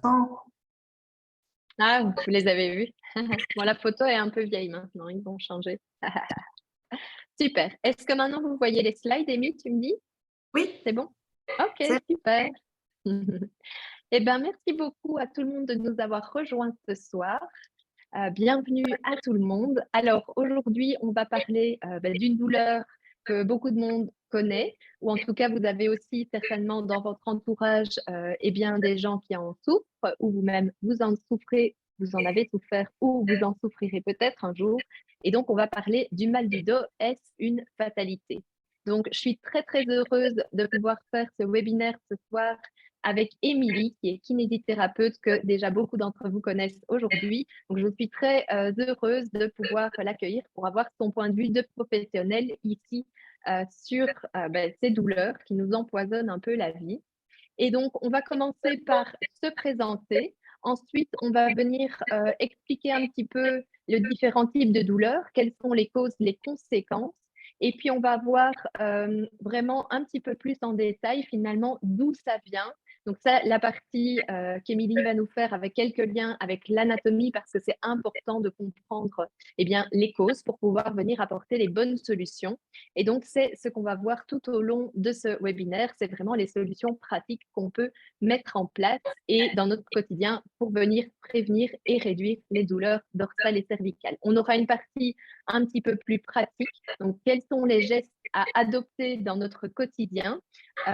printemps. Ah, vous les avez vus. Bon, la photo est un peu vieille maintenant, ils vont changer. Super. Est-ce que maintenant vous voyez les slides, Amy, tu me dis? Oui, C'est bon? OK, c'est super. Eh ben, merci beaucoup à tout le monde de nous avoir rejoints ce soir. Bienvenue à tout le monde. Alors aujourd'hui, on va parler d'une douleur que beaucoup de monde connaît, ou en tout cas, vous avez aussi certainement dans votre entourage eh bien, des gens qui en souffrent, ou vous-même vous en souffrez, vous en avez souffert, ou vous en souffrirez peut-être un jour. Et donc, on va parler du mal du dos. Est-ce une fatalité? Donc, je suis très, très heureuse de pouvoir faire ce webinaire ce soir avec Émilie, qui est kinésithérapeute, que déjà beaucoup d'entre vous connaissent aujourd'hui. Donc, je suis très heureuse de pouvoir l'accueillir pour avoir son point de vue de professionnel ici sur ces douleurs qui nous empoisonnent un peu la vie. Et donc, on va commencer par se présenter. Ensuite, on va venir expliquer un petit peu les différents types de douleurs, quelles sont les causes, les conséquences. Et puis, on va voir vraiment un petit peu plus en détail finalement d'où ça vient. Donc ça, la partie qu'Émilie va nous faire avec quelques liens avec l'anatomie, parce que c'est important de comprendre eh bien, les causes pour pouvoir venir apporter les bonnes solutions. Et donc, c'est ce qu'on va voir tout au long de ce webinaire, c'est vraiment les solutions pratiques qu'on peut mettre en place et dans notre quotidien pour venir prévenir et réduire les douleurs dorsales et cervicales. On aura une partie un petit peu plus pratique, donc quels sont les gestes à adopter dans notre quotidien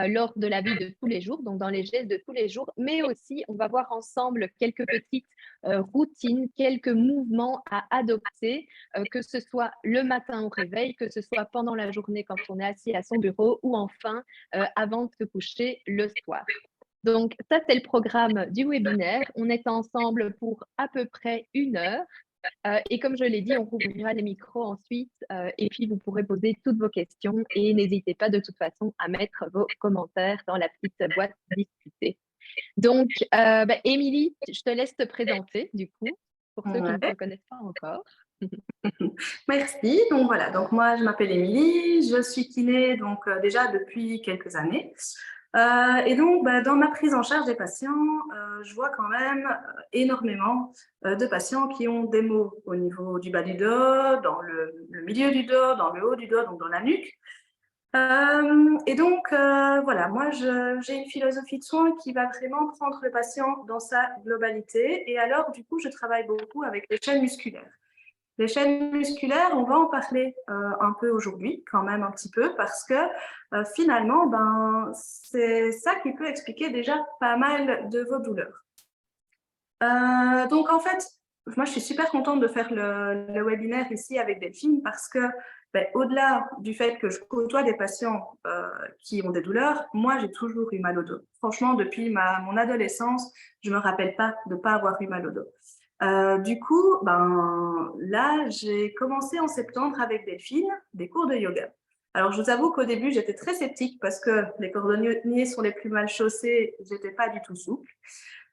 lors de la vie de tous les jours, donc dans les gestes de tous les jours, mais aussi on va voir ensemble quelques petites routines, quelques mouvements à adopter que ce soit le matin au réveil, que ce soit pendant la journée quand on est assis à son bureau ou enfin avant de se coucher le soir. Donc ça, c'est le programme du webinaire. On est ensemble pour à peu près 1 heure. Et comme je l'ai dit, on rouvrira les micros ensuite et puis vous pourrez poser toutes vos questions et n'hésitez pas de toute façon à mettre vos commentaires dans la petite boîte discutée. Donc, Émilie, je te laisse te présenter du coup, pour ceux qui ne te ouais. connaissent pas encore. Merci. Donc voilà, donc moi je m'appelle Émilie, je suis kiné donc déjà depuis quelques années. Et donc dans ma prise en charge des patients, je vois quand même énormément de patients qui ont des maux au niveau du bas du dos, dans le milieu du dos, dans le haut du dos, donc dans la nuque. Et donc voilà, moi j'ai une philosophie de soins qui va vraiment prendre le patient dans sa globalité. Et alors du coup, je travaille beaucoup avec les chaînes musculaires. Les chaînes musculaires, on va en parler un peu aujourd'hui, quand même un petit peu, parce que finalement, c'est ça qui peut expliquer déjà pas mal de vos douleurs. Donc en fait, moi je suis super contente de faire le webinaire ici avec Delphine parce que au-delà du fait que je côtoie des patients qui ont des douleurs, moi j'ai toujours eu mal au dos. Franchement, depuis mon adolescence, je me rappelle pas de pas avoir eu mal au dos. Du coup, là, j'ai commencé en septembre avec Delphine des cours de yoga. Alors, je vous avoue qu'au début, j'étais très sceptique parce que les cordonniers sont les plus mal chaussés, j'étais pas du tout souple.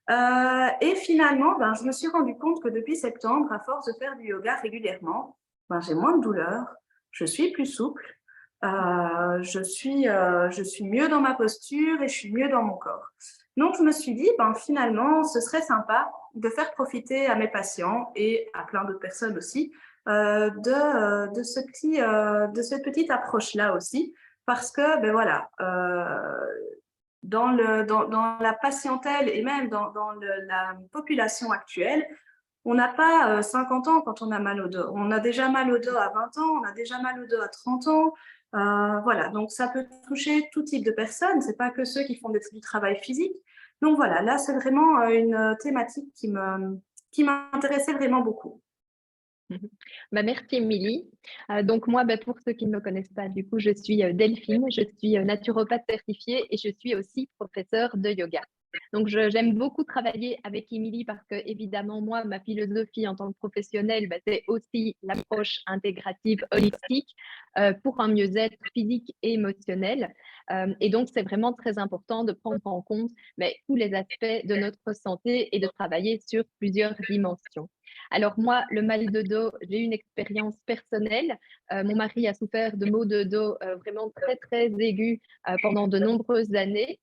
Et finalement, je me suis rendu compte que depuis septembre, à force de faire du yoga régulièrement, j'ai moins de douleurs, je suis plus souple, je suis mieux dans ma posture et je suis mieux dans mon corps. Donc, je me suis dit, finalement, ce serait sympa de faire profiter à mes patients et à plein d'autres personnes aussi de cette petite approche-là aussi, parce que, voilà, dans la patientèle et même dans la population actuelle, on n'a pas 50 ans quand on a mal au dos. On a déjà mal au dos à 20 ans, on a déjà mal au dos à 30 ans. Voilà, donc ça peut toucher tout type de personnes, c'est pas que ceux qui font du travail physique. Donc voilà, là c'est vraiment une thématique qui m'intéressait vraiment beaucoup. Merci Émilie. Donc moi, pour ceux qui ne me connaissent pas, du coup, je suis Delphine, je suis naturopathe certifiée et je suis aussi professeure de yoga. Donc j'aime beaucoup travailler avec Émilie parce que évidemment, moi, ma philosophie en tant que professionnelle, c'est aussi l'approche intégrative holistique pour un mieux-être physique et émotionnel. Et donc, c'est vraiment très important de prendre en compte tous les aspects de notre santé et de travailler sur plusieurs dimensions. Alors moi, le mal de dos, j'ai une expérience personnelle. Mon mari a souffert de maux de dos vraiment très, très aigus pendant de nombreuses années.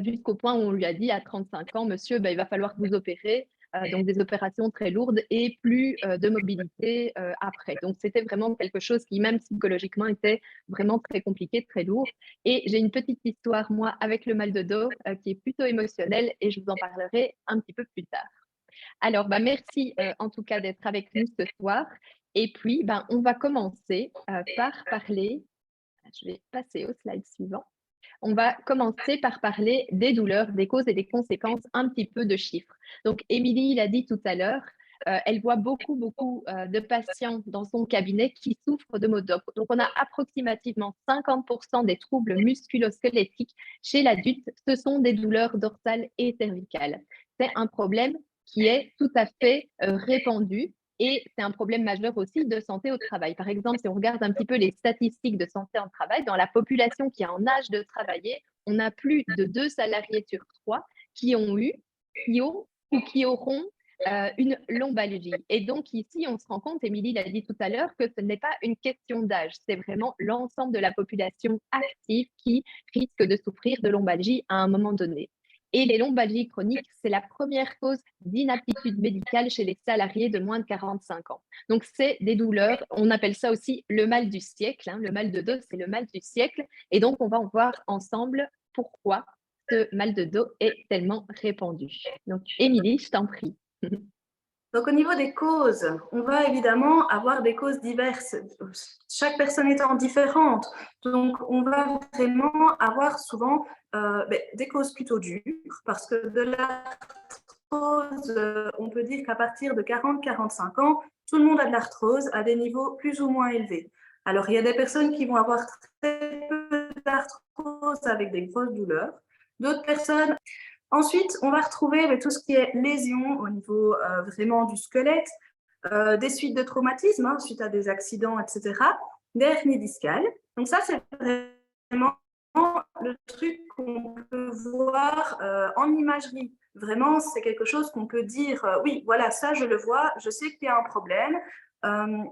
jusqu'au point où on lui a dit à 35 ans, monsieur, ben, il va falloir vous opérer. Donc des opérations très lourdes et plus de mobilité après. Donc c'était vraiment quelque chose qui, même psychologiquement, était vraiment très compliqué, très lourd. Et j'ai une petite histoire, moi, avec le mal de dos, qui est plutôt émotionnelle et je vous en parlerai un petit peu plus tard. Alors, bah, merci en tout cas d'être avec nous ce soir. Et puis, ben, on va commencer par parler, je vais passer au slide suivant. On va commencer par parler des douleurs, des causes et des conséquences, un petit peu de chiffres. Donc, Émilie l'a dit tout à l'heure, elle voit beaucoup de patients dans son cabinet qui souffrent de maux de dos. Donc, on a approximativement 50% des troubles musculo-squelettiques chez l'adulte. Ce sont des douleurs dorsales et cervicales. C'est un problème qui est tout à fait répandu. Et c'est un problème majeur aussi de santé au travail. Par exemple, si on regarde un petit peu les statistiques de santé au travail, dans la population qui est en âge de travailler, on a plus de 2 salariés sur 3 qui ont eu, qui ont ou qui auront une lombalgie. Et donc ici, on se rend compte, Émilie l'a dit tout à l'heure, que ce n'est pas une question d'âge, c'est vraiment l'ensemble de la population active qui risque de souffrir de lombalgie à un moment donné. Et les lombalgies chroniques, c'est la première cause d'inaptitude médicale chez les salariés de moins de 45 ans. Donc, c'est des douleurs, on appelle ça aussi le mal du siècle. Le mal de dos, c'est le mal du siècle. Et donc, on va en voir ensemble pourquoi ce mal de dos est tellement répandu. Donc, Émilie, je t'en prie. Donc, au niveau des causes, on va évidemment avoir des causes diverses, chaque personne étant différente. Donc, on va vraiment avoir souvent des causes plutôt dures, parce que de l'arthrose, on peut dire qu'à partir de 40-45 ans, tout le monde a de l'arthrose à des niveaux plus ou moins élevés. Alors, il y a des personnes qui vont avoir très peu d'arthrose avec des grosses douleurs. D'autres personnes. Ensuite, on va retrouver tout ce qui est lésions au niveau vraiment du squelette, des suites de traumatismes suite à des accidents, etc., des hernies discales. Donc ça, c'est vraiment le truc qu'on peut voir en imagerie. Vraiment, c'est quelque chose qu'on peut dire, oui, voilà, ça, je le vois, je sais qu'il y a un problème,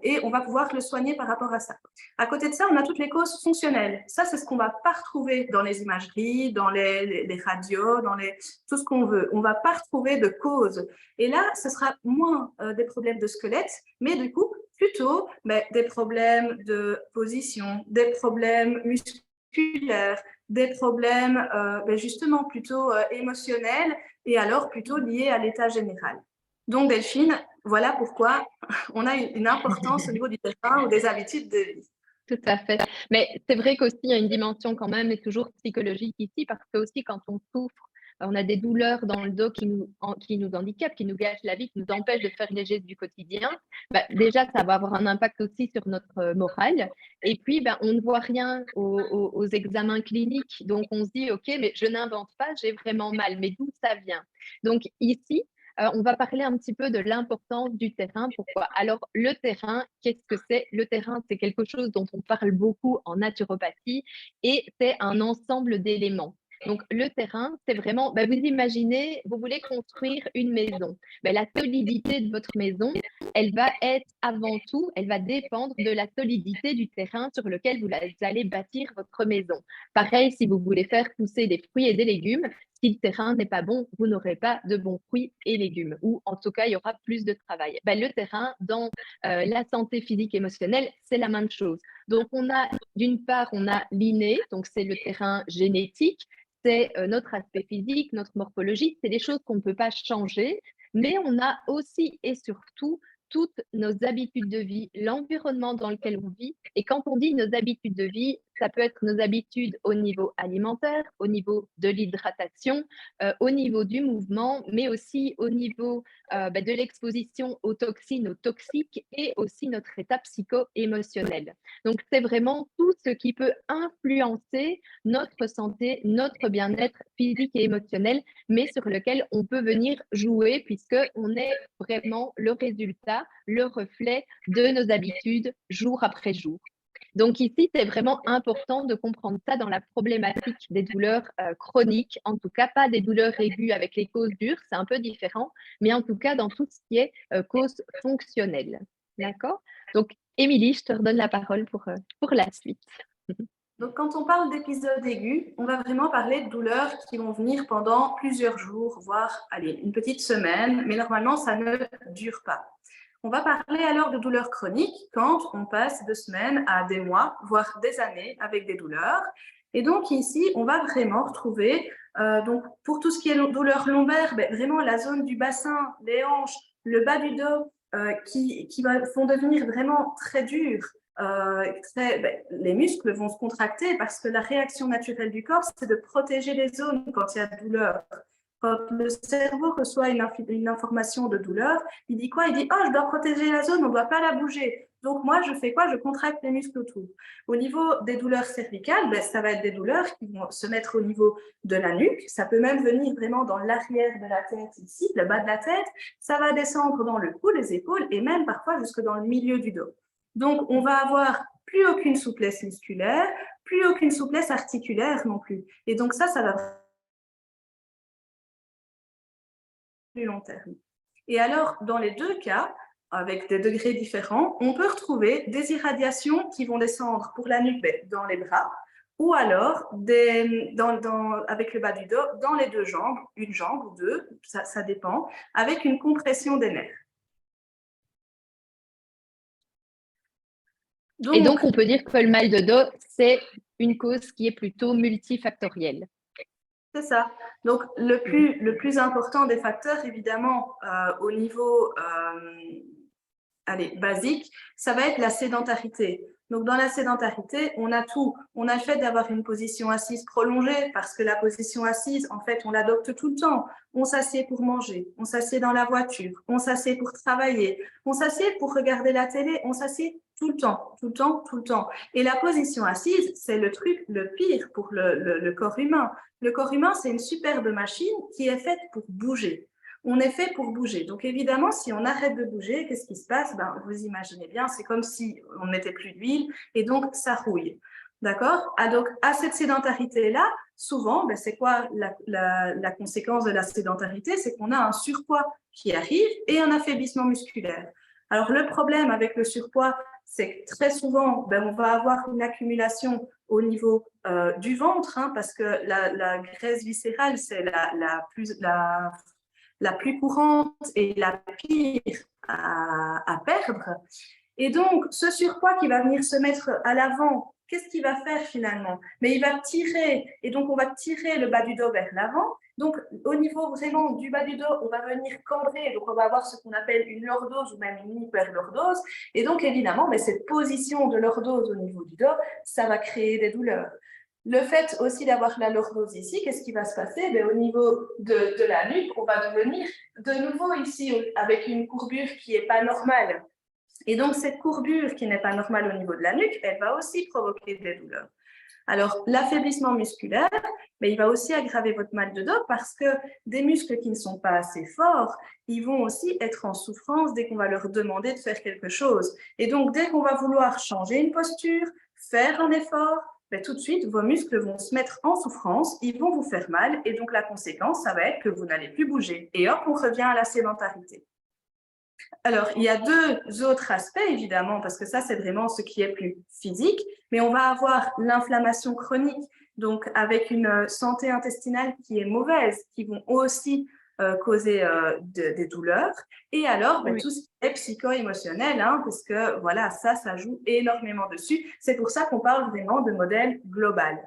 et on va pouvoir le soigner par rapport à ça. À côté de ça, on a toutes les causes fonctionnelles. Ça, c'est ce qu'on ne va pas retrouver dans les imageries, dans les radios, dans tout ce qu'on veut. On ne va pas retrouver de cause. Et là, ce sera moins des problèmes de squelette, mais du coup, plutôt des problèmes de position, des problèmes musculaires, des problèmes justement plutôt émotionnels et alors plutôt liés à l'état général. Donc, Delphine, voilà pourquoi on a une importance au niveau du terrain ou des habitudes de vie. Tout à fait. Mais c'est vrai qu'aussi, il y a une dimension quand même, et toujours psychologique ici, parce que aussi quand on souffre, on a des douleurs dans le dos qui nous handicapent, qui nous gâchent la vie, qui nous empêchent de faire les gestes du quotidien. Déjà, ça va avoir un impact aussi sur notre morale. Et puis, on ne voit rien aux examens cliniques. Donc, on se dit, OK, mais je n'invente pas, j'ai vraiment mal. Mais d'où ça vient? Donc, ici, on va parler un petit peu de l'importance du terrain. Pourquoi? Alors, le terrain, qu'est-ce que c'est? Le terrain, c'est quelque chose dont on parle beaucoup en naturopathie et c'est un ensemble d'éléments. Donc, le terrain, c'est vraiment, vous imaginez, vous voulez construire une maison. La solidité de votre maison, elle va être avant tout, elle va dépendre de la solidité du terrain sur lequel vous allez bâtir votre maison. Pareil, si vous voulez faire pousser des fruits et des légumes, si le terrain n'est pas bon, vous n'aurez pas de bons fruits et légumes, ou en tout cas, il y aura plus de travail. Le terrain, dans la santé physique et émotionnelle, c'est la même chose. Donc, d'une part, on a l'inné, donc c'est le terrain génétique, c'est notre aspect physique, notre morphologie, c'est des choses qu'on ne peut pas changer, mais on a aussi et surtout toutes nos habitudes de vie, l'environnement dans lequel on vit. Et quand on dit nos habitudes de vie, ça peut être nos habitudes au niveau alimentaire, au niveau de l'hydratation, au niveau du mouvement, mais aussi au niveau de l'exposition aux toxines, aux toxiques et aussi notre état psycho-émotionnel. Donc, c'est vraiment tout ce qui peut influencer notre santé, notre bien-être physique et émotionnel, mais sur lequel on peut venir jouer puisqu'on est vraiment le résultat, le reflet de nos habitudes jour après jour. Donc ici, c'est vraiment important de comprendre ça dans la problématique des douleurs chroniques, en tout cas pas des douleurs aiguës avec les causes dures, c'est un peu différent, mais en tout cas dans tout ce qui est cause fonctionnelle. D'accord? Donc, Émilie, je te redonne la parole pour la suite. Donc, quand on parle d'épisodes aigus, on va vraiment parler de douleurs qui vont venir pendant plusieurs jours, voire, allez, une petite semaine, mais normalement, ça ne dure pas. On va parler alors de douleurs chroniques quand on passe de semaines à des mois, voire des années avec des douleurs. Et donc ici, on va vraiment retrouver, donc pour tout ce qui est douleurs lombaires, ben, vraiment la zone du bassin, les hanches, le bas du dos, vont devenir vraiment très durs. Les muscles vont se contracter parce que la réaction naturelle du corps, c'est de protéger les zones quand il y a douleur. Quand le cerveau reçoit une information de douleur, il dit quoi? Il dit, oh, je dois protéger la zone, on ne doit pas la bouger. Donc moi, je fais quoi? Je contracte les muscles autour. Au niveau des douleurs cervicales, ben, ça va être des douleurs qui vont se mettre au niveau de la nuque. Ça peut même venir vraiment dans l'arrière de la tête ici, le bas de la tête. Ça va descendre dans le cou, les épaules et même parfois jusque dans le milieu du dos. Donc, on va avoir plus aucune souplesse musculaire, plus aucune souplesse articulaire non plus. Et donc ça va plus long terme. Et alors, dans les deux cas, avec des degrés différents, on peut retrouver des irradiations qui vont descendre pour la nuque dans les bras, ou alors avec le bas du dos dans les deux jambes, une jambe ou deux, ça dépend, avec une compression des nerfs. Et donc, on peut dire que le mal de dos, c'est une cause qui est plutôt multifactorielle. C'est ça. Donc, le plus important des facteurs, évidemment, au niveau basique, ça va être la sédentarité. Donc, dans la sédentarité, on a tout. On a le fait d'avoir une position assise prolongée parce que la position assise, en fait, on l'adopte tout le temps. On s'assied pour manger, on s'assied dans la voiture, on s'assied pour travailler, on s'assied pour regarder la télé, on s'assied tout le temps, tout le temps, tout le temps. Et la position assise, c'est le truc le pire pour le corps humain. Le corps humain, c'est une superbe machine qui est faite pour bouger. On est fait pour bouger. Donc évidemment, si on arrête de bouger, qu'est-ce qui se passe? Vous imaginez bien, c'est comme si on ne mettait plus d'huile et donc ça rouille. D'accord? Donc à cette sédentarité-là, souvent, c'est quoi la conséquence de la sédentarité? C'est qu'on a un surpoids qui arrive et un affaiblissement musculaire. Alors le problème avec le surpoids, c'est que très souvent, on va avoir une accumulation au niveau du ventre, parce que la graisse viscérale, c'est la plus courante et la pire à perdre. Et donc, ce surpoids qui va venir se mettre à l'avant, qu'est-ce qu'il va faire finalement? Mais il va tirer, et donc on va tirer le bas du dos vers l'avant. Donc, au niveau vraiment du bas du dos, on va venir cambrer, donc on va avoir ce qu'on appelle une lordose ou même une hyperlordose. Et donc, évidemment, mais cette position de lordose au niveau du dos, ça va créer des douleurs. Le fait aussi d'avoir la lordose ici, qu'est-ce qui va se passer? Au niveau de la nuque, on va devenir de nouveau ici avec une courbure qui n'est pas normale. Et donc, cette courbure qui n'est pas normale au niveau de la nuque, elle va aussi provoquer des douleurs. Alors, l'affaiblissement musculaire, mais il va aussi aggraver votre mal de dos parce que des muscles qui ne sont pas assez forts, ils vont aussi être en souffrance dès qu'on va leur demander de faire quelque chose. Et donc, dès qu'on va vouloir changer une posture, faire un effort, tout de suite, vos muscles vont se mettre en souffrance, ils vont vous faire mal, et donc la conséquence, ça va être que vous n'allez plus bouger. Et hop, on revient à la sédentarité. Alors, il y a deux autres aspects, évidemment, parce que ça, c'est vraiment ce qui est plus physique, mais on va avoir l'inflammation chronique, donc avec une santé intestinale qui est mauvaise, qui vont aussi causer des douleurs. Et alors, tout ce qui est psycho-émotionnel, parce que voilà, ça joue énormément dessus. C'est pour ça qu'on parle vraiment de modèle global.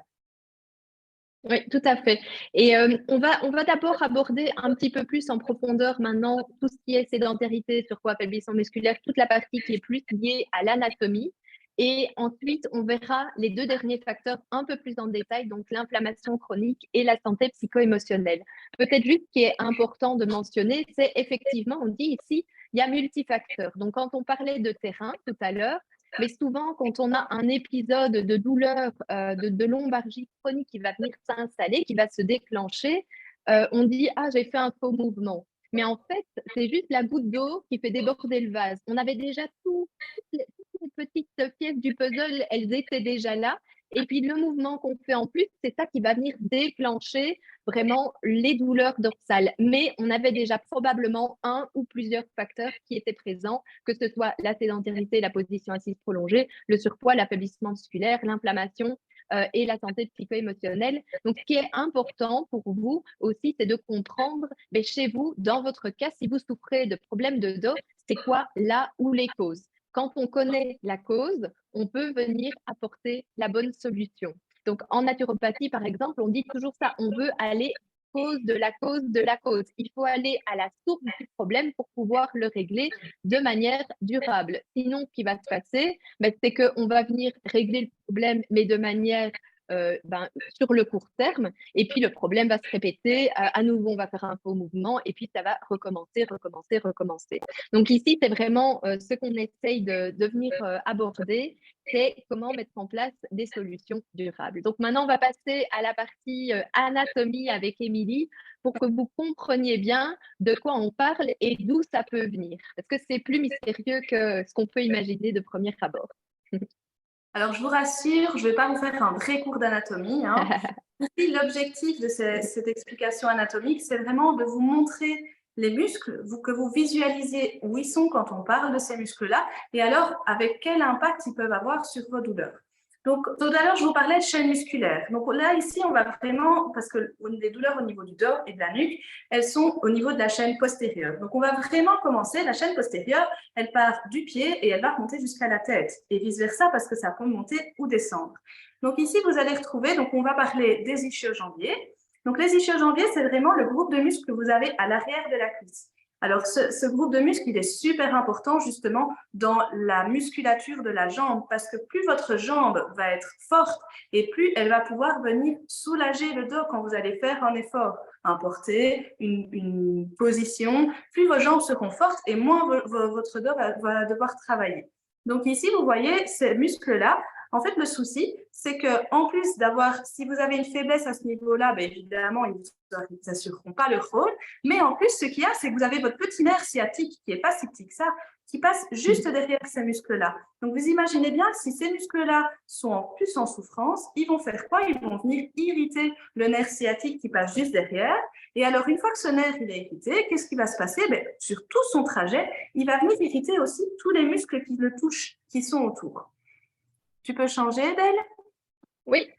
Oui, tout à fait. Et on va d'abord aborder un petit peu plus en profondeur maintenant tout ce qui est sédentarité, surpoids, affaiblissement musculaire, toute la partie qui est plus liée à l'anatomie. Et ensuite, on verra les deux derniers facteurs un peu plus en détail, donc l'inflammation chronique et la santé psycho-émotionnelle. Peut-être juste ce qui est important de mentionner, c'est effectivement, on dit ici, il y a multifacteurs. Donc, quand on parlait de terrain tout à l'heure, mais souvent, quand on a un épisode de douleur, de lombalgie chronique qui va venir s'installer, qui va se déclencher, on dit « Ah, j'ai fait un faux mouvement ». Mais en fait, c'est juste la goutte d'eau qui fait déborder le vase. On avait déjà toutes les petites pièces du puzzle, elles étaient déjà là. Et puis, le mouvement qu'on fait en plus, c'est ça qui va venir déclencher vraiment les douleurs dorsales. Mais on avait déjà probablement un ou plusieurs facteurs qui étaient présents, que ce soit la sédentarité, la position assise prolongée, le surpoids, l'affaiblissement musculaire, l'inflammation, et la santé psycho-émotionnelle. Donc, ce qui est important pour vous aussi, c'est de comprendre, mais chez vous, dans votre cas, si vous souffrez de problèmes de dos, c'est quoi là ou les causes. Quand on connaît la cause, on peut venir apporter la bonne solution. Donc, en naturopathie, par exemple, on dit toujours ça, on veut aller cause de la cause de la cause. Il faut aller à la source du problème pour pouvoir le régler de manière durable. Sinon, ce qui va se passer, c'est qu'on va venir régler le problème, mais de manière sur le court terme, et puis le problème va se répéter, à nouveau on va faire un faux mouvement, et puis ça va recommencer, recommencer, recommencer. Donc ici, c'est vraiment ce qu'on essaye de venir aborder, c'est comment mettre en place des solutions durables. Donc maintenant, on va passer à la partie anatomie avec Émilie pour que vous compreniez bien de quoi on parle et d'où ça peut venir. Parce que c'est plus mystérieux que ce qu'on peut imaginer de premier abord. Alors, je vous rassure, je ne vais pas vous faire un vrai cours d'anatomie. Hein. L'objectif de cette explication anatomique, c'est vraiment de vous montrer les muscles, que vous visualisez où ils sont quand on parle de ces muscles-là, et alors avec quel impact ils peuvent avoir sur vos douleurs. Donc, tout à l'heure, je vous parlais de chaîne musculaire. Donc là, ici, on va vraiment, parce que les douleurs au niveau du dos et de la nuque, elles sont au niveau de la chaîne postérieure. Donc, on va vraiment commencer. La chaîne postérieure, elle part du pied et elle va monter jusqu'à la tête, et vice-versa, parce que ça peut monter ou descendre. Donc ici, vous allez retrouver, donc on va parler des ischio-jambiers. Donc les ischio-jambiers, c'est vraiment le groupe de muscles que vous avez à l'arrière de la cuisse. Alors, ce groupe de muscles, il est super important justement dans la musculature de la jambe parce que plus votre jambe va être forte et plus elle va pouvoir venir soulager le dos quand vous allez faire un effort, un porté, une position. Plus vos jambes seront fortes et moins votre dos va devoir travailler. Donc ici, vous voyez ces muscles-là. En fait, le souci, c'est qu'en plus d'avoir, si vous avez une faiblesse à ce niveau-là, évidemment, ils ne s'assureront pas leur rôle. Mais en plus, ce qu'il y a, c'est que vous avez votre petit nerf sciatique, qui n'est pas si petit que ça, qui passe juste derrière ces muscles-là. Donc, vous imaginez bien, si ces muscles-là sont en plus en souffrance, ils vont faire quoi? Ils vont venir irriter le nerf sciatique qui passe juste derrière. Et alors, une fois que ce nerf il est irrité, qu'est-ce qui va se passer? Sur tout son trajet, il va venir irriter aussi tous les muscles qui le touchent, qui sont autour. Tu peux changer, Edel? Oui.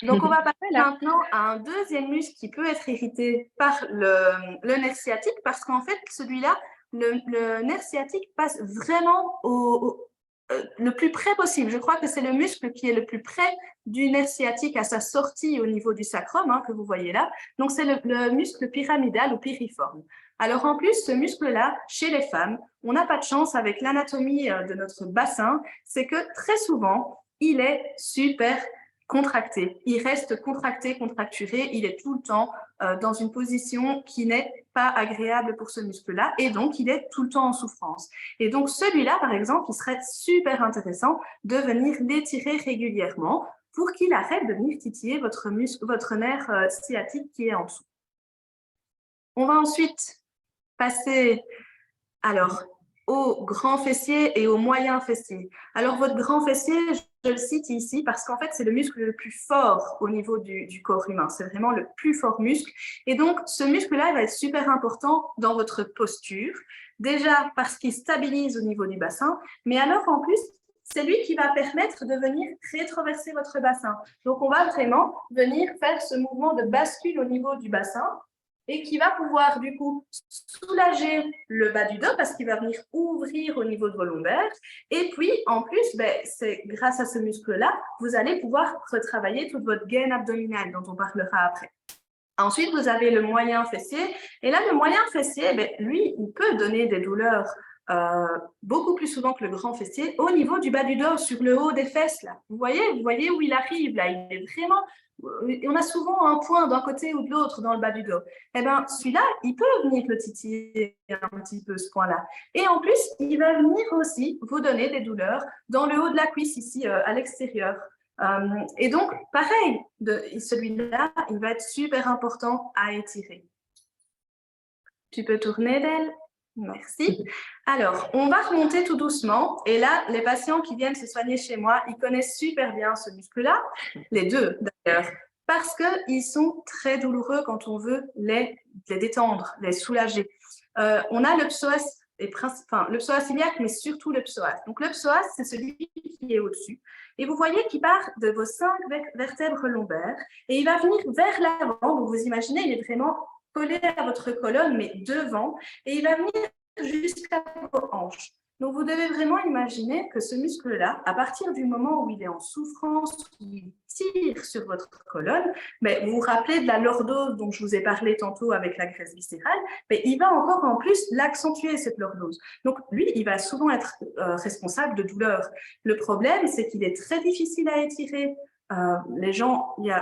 Donc, on va passer maintenant à un deuxième muscle qui peut être irrité par le nerf sciatique parce qu'en fait, celui-là, le nerf sciatique passe vraiment le plus près possible. Je crois que c'est le muscle qui est le plus près du nerf sciatique à sa sortie au niveau du sacrum, hein, que vous voyez là. Donc, c'est le muscle pyramidal ou piriforme. Alors, en plus, ce muscle-là, chez les femmes, on n'a pas de chance avec l'anatomie de notre bassin, c'est que très souvent, il est super contracté. Il reste contracté, contracturé. Il est tout le temps dans une position qui n'est pas agréable pour ce muscle-là et donc il est tout le temps en souffrance. Et donc celui-là, par exemple, il serait super intéressant de venir l'étirer régulièrement pour qu'il arrête de venir titiller votre nerf sciatique qui est en dessous. On va ensuite passer au grand fessier et au moyen fessier. Alors, votre grand fessier, je le cite ici parce qu'en fait, c'est le muscle le plus fort au niveau du corps humain. C'est vraiment le plus fort muscle. Et donc, ce muscle-là, il va être super important dans votre posture. Déjà parce qu'il stabilise au niveau du bassin, mais alors en plus, c'est lui qui va permettre de venir rétroverser votre bassin. Donc, on va vraiment venir faire ce mouvement de bascule au niveau du bassin et qui va pouvoir du coup soulager le bas du dos parce qu'il va venir ouvrir au niveau de vos lombaires. Et puis, en plus, c'est grâce à ce muscle-là, vous allez pouvoir retravailler toute votre gaine abdominale dont on parlera après. Ensuite, vous avez le moyen fessier. Et là, le moyen fessier, lui, il peut donner des douleurs beaucoup plus souvent que le grand fessier au niveau du bas du dos, sur le haut des fesses. Là. Vous voyez où il arrive là. Il est vraiment... On a souvent un point d'un côté ou de l'autre dans le bas du dos. Eh bien, celui-là, il peut venir le titiller un petit peu, ce point-là. Et en plus, il va venir aussi vous donner des douleurs dans le haut de la cuisse, ici, à l'extérieur. Et donc, pareil, celui-là, il va être super important à étirer. Tu peux tourner, Del? Merci. Alors, on va remonter tout doucement. Et là, les patients qui viennent se soigner chez moi, ils connaissent super bien ce muscle-là, les deux d'ailleurs, parce qu'ils sont très douloureux quand on veut les détendre, les soulager. On a le psoas, le psoas iliaque, mais surtout le psoas. Donc, le psoas, c'est celui qui est au-dessus. Et vous voyez qu'il part de vos 5 vertèbres lombaires et il va venir vers l'avant. Donc, vous imaginez, il est vraiment collé à votre colonne, mais devant, et il va venir jusqu'à vos hanches. Donc, vous devez vraiment imaginer que ce muscle-là, à partir du moment où il est en souffrance, où il tire sur votre colonne, mais vous vous rappelez de la lordose dont je vous ai parlé tantôt avec la graisse viscérale, mais il va encore en plus l'accentuer, cette lordose. Donc, lui, il va souvent être responsable de douleurs. Le problème, c'est qu'il est très difficile à étirer.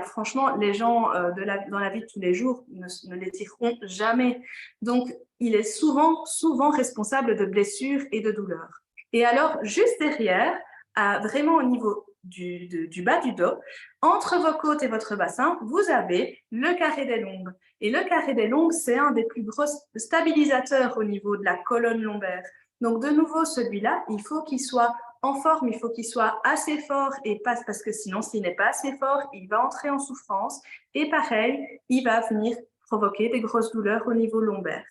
Franchement, les gens dans la vie de tous les jours ne l'étireront jamais. Donc, il est souvent responsable de blessures et de douleurs. Et alors, juste derrière, vraiment au niveau du bas du dos, entre vos côtes et votre bassin, vous avez le carré des lombes. Et le carré des lombes, c'est un des plus gros stabilisateurs au niveau de la colonne lombaire. Donc, de nouveau, celui-là, il faut qu'il soit en forme, il faut qu'il soit assez fort et pas parce que sinon, s'il n'est pas assez fort, il va entrer en souffrance et pareil, il va venir provoquer des grosses douleurs au niveau lombaire.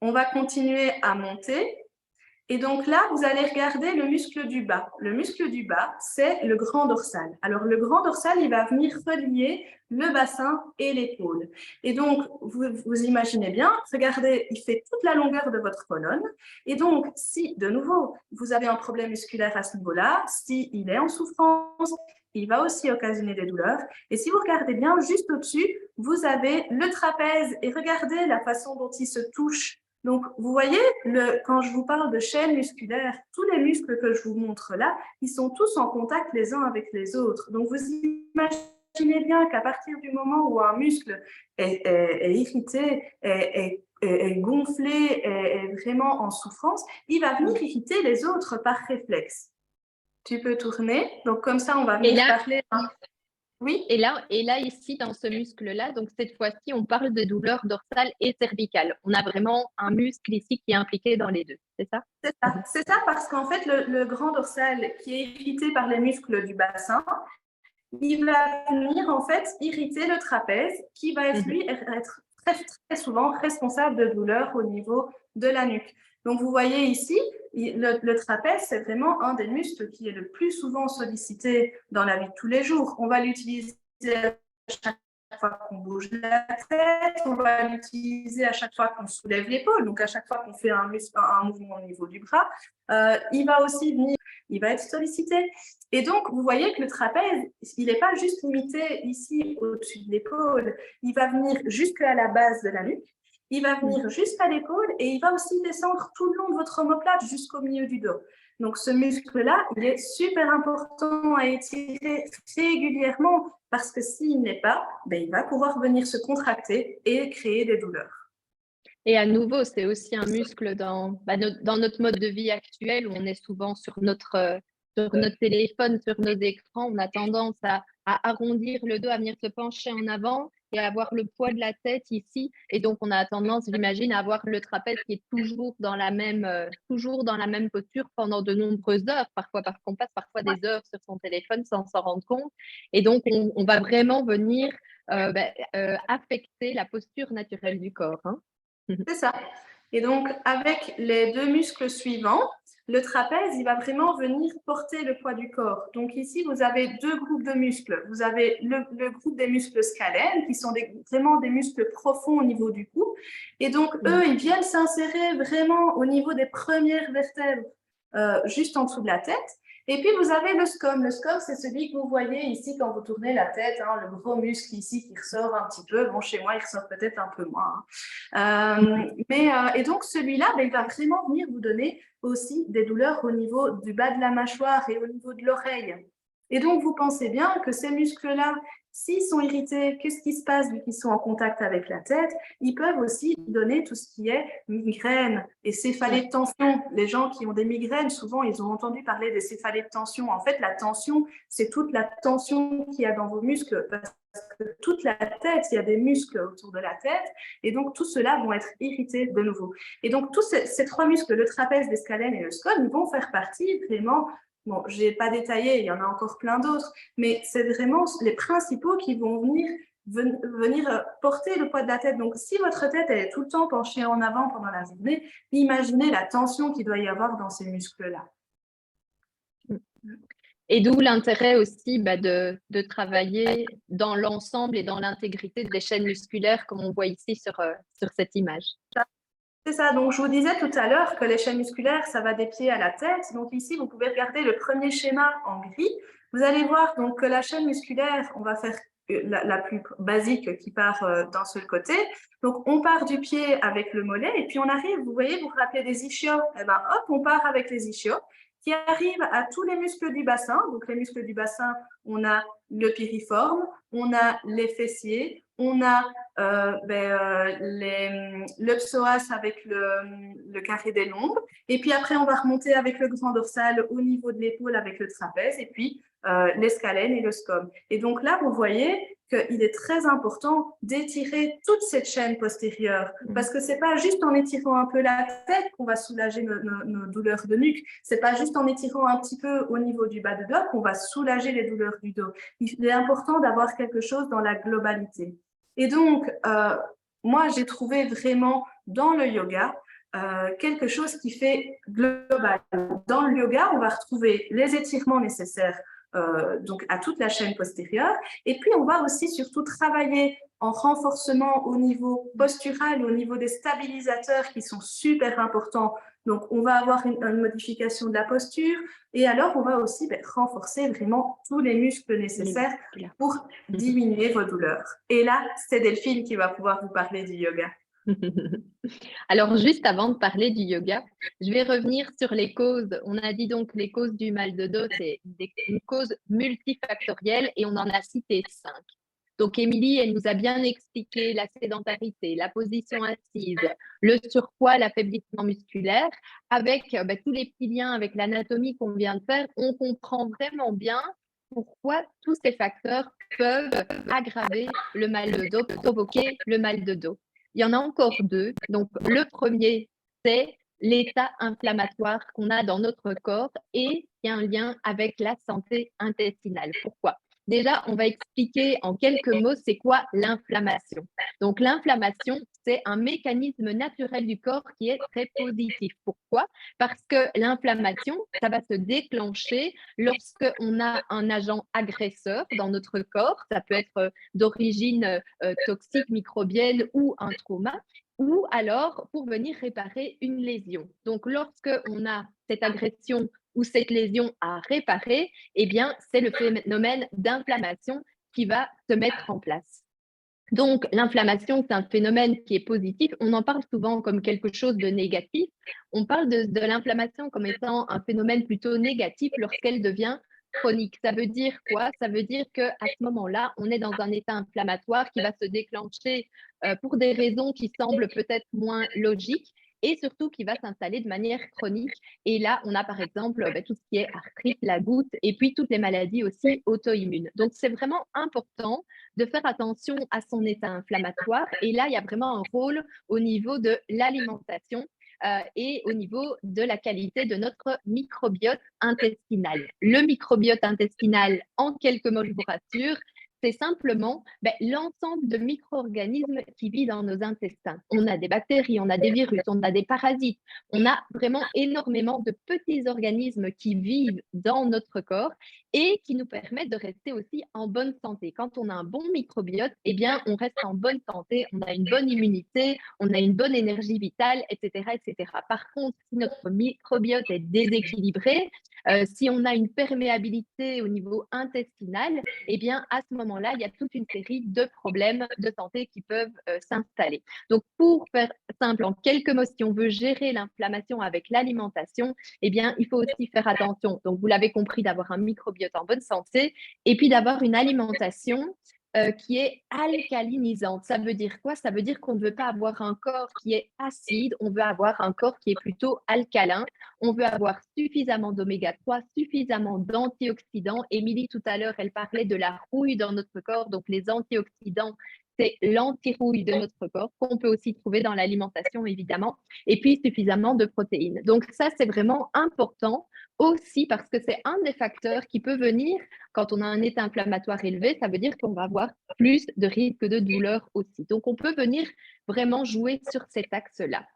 On va continuer à monter. Et donc là, vous allez regarder le muscle du bas. Le muscle du bas, c'est le grand dorsal. Alors, le grand dorsal, il va venir relier le bassin et l'épaule. Et donc, vous imaginez bien, regardez, il fait toute la longueur de votre colonne. Et donc, si, de nouveau, vous avez un problème musculaire à ce niveau-là, s'il est en souffrance, il va aussi occasionner des douleurs. Et si vous regardez bien, juste au-dessus, vous avez le trapèze. Et regardez la façon dont il se touche. Donc, vous voyez, quand je vous parle de chaîne musculaire, tous les muscles que je vous montre là, ils sont tous en contact les uns avec les autres. Donc, vous imaginez bien qu'à partir du moment où un muscle est irrité, est gonflé, est vraiment en souffrance, il va venir irriter les autres par réflexe. Tu peux tourner. Donc, comme ça, on va venir parler. Oui. Et là, ici, dans ce muscle-là, donc cette fois-ci, on parle de douleur dorsale et cervicale. On a vraiment un muscle ici qui est impliqué dans les deux, c'est ça? C'est ça parce qu'en fait, le grand dorsal qui est irrité par les muscles du bassin, il va venir en fait irriter le trapèze qui va être très, très souvent responsable de douleurs au niveau de la nuque. Donc, vous voyez ici, le trapèze, c'est vraiment un des muscles qui est le plus souvent sollicité dans la vie de tous les jours. On va l'utiliser à chaque fois qu'on bouge la tête, on va l'utiliser à chaque fois qu'on soulève l'épaule, donc à chaque fois qu'on fait un mouvement au niveau du bras. Il va aussi venir, il va être sollicité. Et donc, vous voyez que le trapèze, il n'est pas juste limité ici au-dessus de l'épaule, il va venir jusqu'à la base de la nuque. Il va venir jusqu'à l'épaule et il va aussi descendre tout le long de votre omoplate jusqu'au milieu du dos. Donc, ce muscle-là, il est super important à étirer régulièrement parce que s'il n'est pas, il va pouvoir venir se contracter et créer des douleurs. Et à nouveau, c'est aussi un muscle dans notre mode de vie actuel où on est souvent sur notre téléphone, sur nos écrans. On a tendance à arrondir le dos, à venir se pencher en avant et à avoir le poids de la tête ici. Et donc, on a tendance, j'imagine, à avoir le trapèze qui est toujours dans la même posture pendant de nombreuses heures, parfois parce qu'on passe parfois des heures sur son téléphone sans s'en rendre compte. Et donc, on va vraiment venir affecter la posture naturelle du corps. Hein. C'est ça. Et donc, avec les deux muscles suivants, le trapèze, il va vraiment venir porter le poids du corps. Donc ici, vous avez deux groupes de muscles. Vous avez le groupe des muscles scalènes, qui sont vraiment des muscles profonds au niveau du cou. Et donc, eux, ils viennent s'insérer vraiment au niveau des premières vertèbres, juste en dessous de la tête. Et puis, vous avez le scom. Le scom, c'est celui que vous voyez ici quand vous tournez la tête, hein, le gros muscle ici qui ressort un petit peu. Bon, chez moi, il ressort peut-être un peu moins. Hein. Et donc, celui-là, il va vraiment venir vous donner aussi des douleurs au niveau du bas de la mâchoire et au niveau de l'oreille. Et donc, vous pensez bien que ces muscles-là, s'ils sont irrités, qu'est-ce qui se passe vu qu'ils sont en contact avec la tête? Ils peuvent aussi donner tout ce qui est migraine et céphalée de tension. Les gens qui ont des migraines, souvent, ils ont entendu parler des céphalées de tension. En fait, la tension, c'est toute la tension qu'il y a dans vos muscles parce que toute la tête, il y a des muscles autour de la tête et donc tout cela vont être irrités de nouveau. Et donc, tous ces trois muscles, le trapèze, les scalènes et le scom, ils vont faire partie vraiment. Bon, je n'ai pas détaillé, il y en a encore plein d'autres, mais c'est vraiment les principaux qui vont venir porter le poids de la tête. Donc, si votre tête est tout le temps penchée en avant pendant la journée, imaginez la tension qu'il doit y avoir dans ces muscles-là. Et d'où l'intérêt aussi de travailler dans l'ensemble et dans l'intégrité des chaînes musculaires, comme on voit ici sur cette image. C'est ça, donc je vous disais tout à l'heure que les chaînes musculaires, ça va des pieds à la tête. Donc ici, vous pouvez regarder le premier schéma en gris. Vous allez voir donc que la chaîne musculaire, on va faire la plus basique qui part d'un seul côté. Donc on part du pied avec le mollet et puis on arrive, vous voyez, vous vous rappelez des ischios, et ben hop, on part avec les ischios qui arrivent à tous les muscles du bassin. Donc les muscles du bassin, on a le piriforme, on a les fessiers, on a le psoas avec le carré des lombes. Et puis après, on va remonter avec le grand dorsal au niveau de l'épaule avec le trapèze. Et puis l'escalène et le scom. Et donc là, vous voyez qu'il est très important d'étirer toute cette chaîne postérieure parce que c'est pas juste en étirant un peu la tête qu'on va soulager nos douleurs de nuque. C'est pas juste en étirant un petit peu au niveau du bas du dos qu'on va soulager les douleurs du dos. Il est important d'avoir quelque chose dans la globalité. Et donc, moi, j'ai trouvé vraiment dans le yoga quelque chose qui fait global. Dans le yoga, on va retrouver les étirements nécessaires donc à toute la chaîne postérieure. Et puis, on va aussi surtout travailler en renforcement au niveau postural, au niveau des stabilisateurs qui sont super importants. Donc, on va avoir une modification de la posture et alors on va aussi renforcer vraiment tous les muscles nécessaires pour diminuer vos douleurs. Et là, c'est Delphine qui va pouvoir vous parler du yoga. Alors, juste avant de parler du yoga, je vais revenir sur les causes. On a dit donc les causes du mal de dos, c'est une cause multifactorielle et on en a cité 5. Donc, Émilie, elle nous a bien expliqué la sédentarité, la position assise, le surpoids, l'affaiblissement musculaire. Avec tous les petits liens avec l'anatomie qu'on vient de faire, on comprend vraiment bien pourquoi tous ces facteurs peuvent aggraver le mal de dos, provoquer le mal de dos. Il y en a encore 2. Donc, le premier, c'est l'état inflammatoire qu'on a dans notre corps et il y a un lien avec la santé intestinale. Pourquoi? Déjà, on va expliquer en quelques mots c'est quoi l'inflammation. Donc, l'inflammation, c'est un mécanisme naturel du corps qui est très positif. Pourquoi? Parce que l'inflammation, ça va se déclencher lorsqu'on a un agent agresseur dans notre corps. Ça peut être d'origine toxique, microbienne ou un trauma, ou alors pour venir réparer une lésion. Donc, lorsqu'on a cette agression ou cette lésion à réparer, eh bien, c'est le phénomène d'inflammation qui va se mettre en place. Donc, l'inflammation, c'est un phénomène qui est positif. On en parle souvent comme quelque chose de négatif. On parle de l'inflammation comme étant un phénomène plutôt négatif lorsqu'elle devient chronique. Ça veut dire quoi? Ça veut dire qu'à ce moment-là, on est dans un état inflammatoire qui va se déclencher pour des raisons qui semblent peut-être moins logiques et surtout qui va s'installer de manière chronique. Et là, on a par exemple tout ce qui est arthrite, la goutte et puis toutes les maladies aussi auto-immunes. Donc, c'est vraiment important de faire attention à son état inflammatoire. Et là, il y a vraiment un rôle au niveau de l'alimentation et au niveau de la qualité de notre microbiote intestinal. Le microbiote intestinal, en quelques mots, je vous rassure, c'est simplement l'ensemble de micro-organismes qui vivent dans nos intestins. On a des bactéries, on a des virus, on a des parasites, on a vraiment énormément de petits organismes qui vivent dans notre corps et qui nous permettent de rester aussi en bonne santé. Quand on a un bon microbiote, eh bien, on reste en bonne santé, on a une bonne immunité, on a une bonne énergie vitale, etc., etc. Par contre, si notre microbiote est déséquilibré, si on a une perméabilité au niveau intestinal, eh bien, à ce moment-là, il y a toute une série de problèmes de santé qui peuvent s'installer. Donc, pour faire simple, en quelques mots, si on veut gérer l'inflammation avec l'alimentation, eh bien, il faut aussi faire attention. Donc, vous l'avez compris, d'avoir un microbiote en bonne santé et puis d'avoir une alimentation qui est alcalinisante. Ça veut dire quoi? Ça veut dire qu'on ne veut pas avoir un corps qui est acide, on veut avoir un corps qui est plutôt alcalin. On veut avoir suffisamment d'oméga 3, suffisamment d'antioxydants. Émilie, tout à l'heure, elle parlait de la rouille dans notre corps. Donc, les antioxydants, c'est l'antirouille de notre corps qu'on peut aussi trouver dans l'alimentation, évidemment. Et puis, suffisamment de protéines. Donc, ça, c'est vraiment important aussi parce que c'est un des facteurs qui peut venir quand on a un état inflammatoire élevé. Ça veut dire qu'on va avoir plus de risques de douleur aussi. Donc, on peut venir vraiment jouer sur cet axe-là.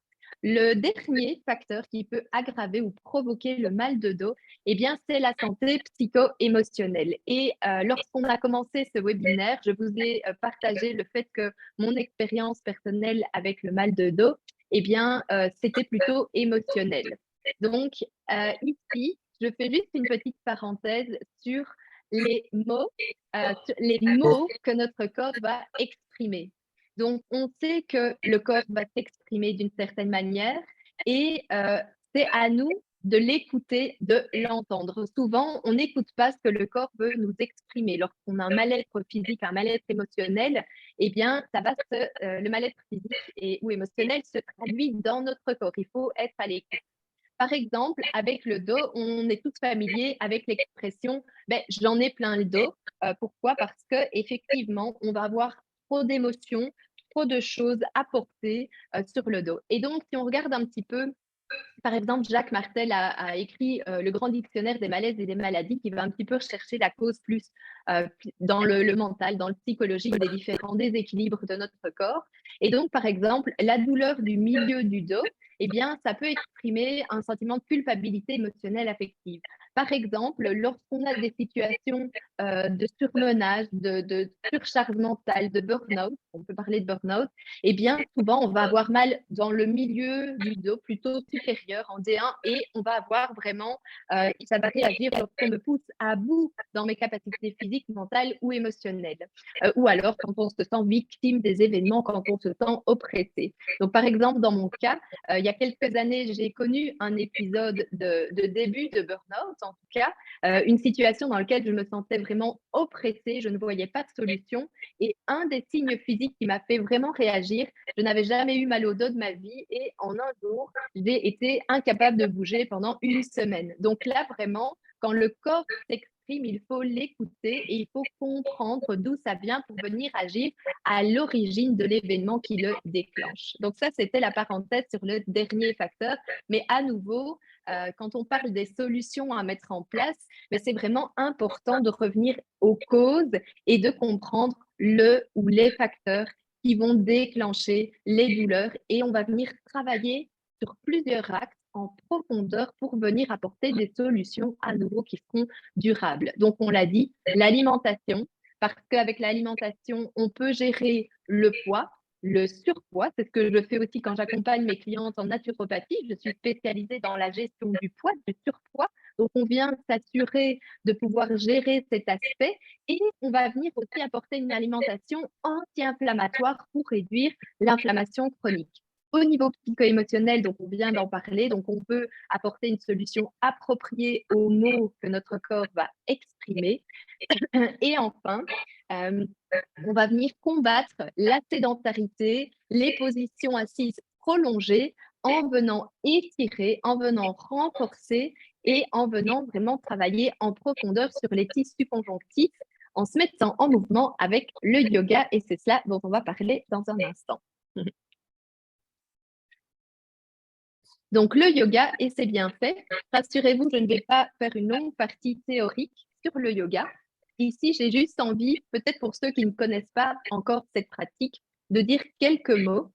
Le dernier facteur qui peut aggraver ou provoquer le mal de dos, eh bien, c'est la santé psycho-émotionnelle. Et lorsqu'on a commencé ce webinaire, je vous ai partagé le fait que mon expérience personnelle avec le mal de dos, eh bien, c'était plutôt émotionnel. Donc, ici, je fais juste une petite parenthèse sur les mots que notre corps va exprimer. Donc, on sait que le corps va s'exprimer d'une certaine manière et c'est à nous de l'écouter, de l'entendre. Souvent, on n'écoute pas ce que le corps veut nous exprimer. Lorsqu'on a un mal-être physique, un mal-être émotionnel, eh bien, le mal-être physique ou émotionnel se traduit dans notre corps. Il faut être à l'écoute. Par exemple, avec le dos, on est tous familiers avec l'expression j'en ai plein le dos. Pourquoi? Parce que effectivement, on va avoir trop d'émotions, trop de choses à porter sur le dos. Et donc, si on regarde un petit peu par exemple, Jacques Martel a écrit le grand dictionnaire des malaises et des maladies qui va un petit peu rechercher la cause plus dans le mental, dans le psychologique des différents déséquilibres de notre corps. Et donc, par exemple, la douleur du milieu du dos, eh bien, ça peut exprimer un sentiment de culpabilité émotionnelle affective. Par exemple, lorsqu'on a des situations de surmenage, de surcharge mentale, de burn-out, on peut parler de burn-out, eh bien, souvent, on va avoir mal dans le milieu du dos, plutôt supérieur, en D1, et on va avoir vraiment, ça va réagir lorsqu'on me pousse à bout dans mes capacités physiques, mentales ou émotionnelles. Ou alors, quand on se sent victime des événements, quand on se sent oppressé. Donc, par exemple, dans mon cas, il y a quelques années, j'ai connu un épisode de début de burn-out, en tout cas, une situation dans laquelle je me sentais vraiment oppressée, je ne voyais pas de solution. Et un des signes physiques qui m'a fait vraiment réagir, je n'avais jamais eu mal au dos de ma vie et en un jour, j'ai été incapable de bouger pendant une semaine. Donc là, vraiment, quand le corps s'exprime, il faut l'écouter et il faut comprendre d'où ça vient pour venir agir à l'origine de l'événement qui le déclenche. Donc ça, c'était la parenthèse sur le dernier facteur. Mais à nouveau, quand on parle des solutions à mettre en place, c'est vraiment important de revenir aux causes et de comprendre le ou les facteurs qui vont déclencher les douleurs et on va venir travailler sur plusieurs axes en profondeur pour venir apporter des solutions à nouveau qui seront durables. Donc, on l'a dit, l'alimentation, parce qu'avec l'alimentation, on peut gérer le poids, le surpoids. C'est ce que je fais aussi quand j'accompagne mes clientes en naturopathie. Je suis spécialisée dans la gestion du poids, du surpoids. Donc, on vient s'assurer de pouvoir gérer cet aspect et on va venir aussi apporter une alimentation anti-inflammatoire pour réduire l'inflammation chronique. Au niveau psycho-émotionnel, donc on vient d'en parler, donc on peut apporter une solution appropriée aux mots que notre corps va exprimer. Et enfin, on va venir combattre la sédentarité, les positions assises prolongées en venant étirer, en venant renforcer et en venant vraiment travailler en profondeur sur les tissus conjonctifs en se mettant en mouvement avec le yoga et c'est cela dont on va parler dans un instant. Donc, le yoga et ses bienfaits. Rassurez-vous, je ne vais pas faire une longue partie théorique sur le yoga. Ici, j'ai juste envie, peut-être pour ceux qui ne connaissent pas encore cette pratique, de dire quelques mots.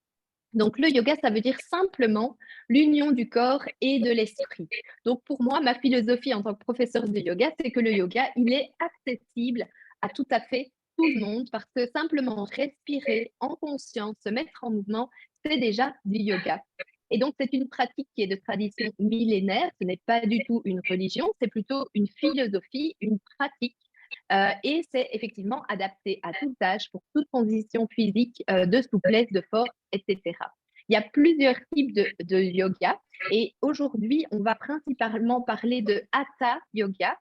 Donc, le yoga, ça veut dire simplement l'union du corps et de l'esprit. Donc, pour moi, ma philosophie en tant que professeur de yoga, c'est que le yoga, il est accessible à tout à fait tout le monde parce que simplement respirer en conscience, se mettre en mouvement, c'est déjà du yoga. Et donc, c'est une pratique qui est de tradition millénaire. Ce n'est pas du tout une religion, c'est plutôt une philosophie, une pratique. Et c'est effectivement adapté à tout âge, pour toute condition physique, de souplesse, de force, etc. Il y a plusieurs types de yoga. Et aujourd'hui, on va principalement parler de hatha yoga,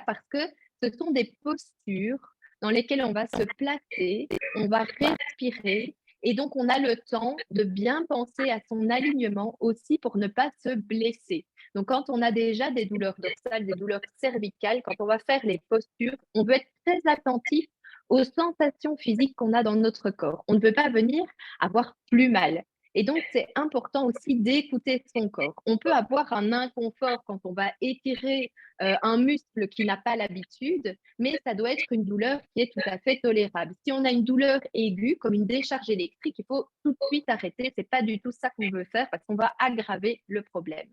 parce que ce sont des postures dans lesquelles on va se placer, on va respirer et donc, on a le temps de bien penser à son alignement aussi pour ne pas se blesser. Donc, quand on a déjà des douleurs dorsales, des douleurs cervicales, quand on va faire les postures, on veut être très attentif aux sensations physiques qu'on a dans notre corps. On ne veut pas venir avoir plus mal. Et donc, c'est important aussi d'écouter son corps. On peut avoir un inconfort quand on va étirer un muscle qui n'a pas l'habitude, mais ça doit être une douleur qui est tout à fait tolérable. Si on a une douleur aiguë, comme une décharge électrique, il faut tout de suite arrêter. C'est pas du tout ça qu'on veut faire parce qu'on va aggraver le problème.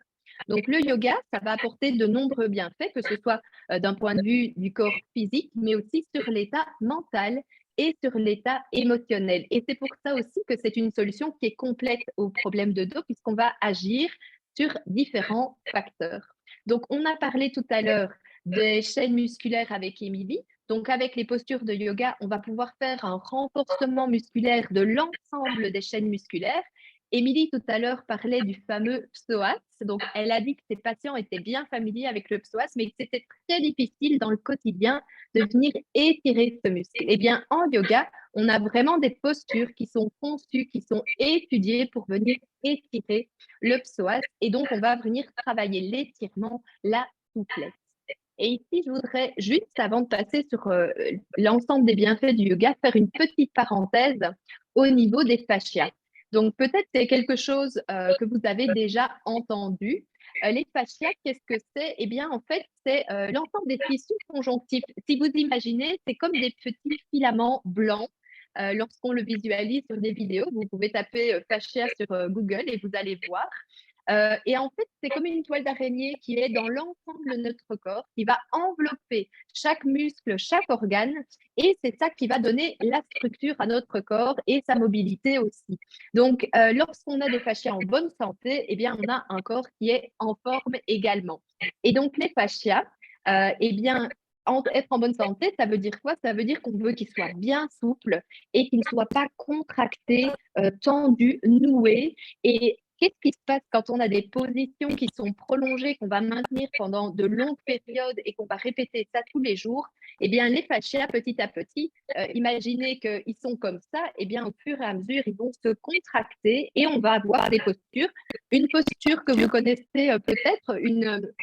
Donc, le yoga, ça va apporter de nombreux bienfaits, que ce soit d'un point de vue du corps physique, mais aussi sur l'état mental et sur l'état émotionnel. Et c'est pour ça aussi que c'est une solution qui est complète au problème de dos, puisqu'on va agir sur différents facteurs. Donc, on a parlé tout à l'heure des chaînes musculaires avec Émilie. Donc, avec les postures de yoga, on va pouvoir faire un renforcement musculaire de l'ensemble des chaînes musculaires. Émilie, tout à l'heure, parlait du fameux psoas. Donc, elle a dit que ses patients étaient bien familiers avec le psoas, mais que c'était très difficile dans le quotidien de venir étirer ce muscle. Eh bien, en yoga, on a vraiment des postures qui sont conçues, qui sont étudiées pour venir étirer le psoas. Et donc, on va venir travailler l'étirement, la souplesse. Et ici, je voudrais juste, avant de passer sur l'ensemble des bienfaits du yoga, faire une petite parenthèse au niveau des fascias. Donc, peut-être c'est quelque chose que vous avez déjà entendu. Les fascias, qu'est-ce que c'est? Eh bien, en fait, c'est l'ensemble des tissus conjonctifs. Si vous imaginez, c'est comme des petits filaments blancs. Lorsqu'on le visualise sur des vidéos, vous pouvez taper fascia sur Google et vous allez voir. Et en fait, c'est comme une toile d'araignée qui est dans l'ensemble de notre corps, qui va envelopper chaque muscle, chaque organe, et c'est ça qui va donner la structure à notre corps et sa mobilité aussi. Donc, lorsqu'on a des fascias en bonne santé, eh bien, on a un corps qui est en forme également. Et donc, les fascias, eh bien, être en bonne santé, ça veut dire quoi? Ça veut dire qu'on veut qu'ils soient bien souples et qu'ils ne soient pas contractés, tendus, noués. Et qu'est-ce qui se passe quand on a des positions qui sont prolongées, qu'on va maintenir pendant de longues périodes et qu'on va répéter ça tous les jours? Eh bien, les fascias, petit à petit, imaginez qu'ils sont comme ça, eh bien, au fur et à mesure, ils vont se contracter et on va avoir des postures. Une posture que vous connaissez peut-être,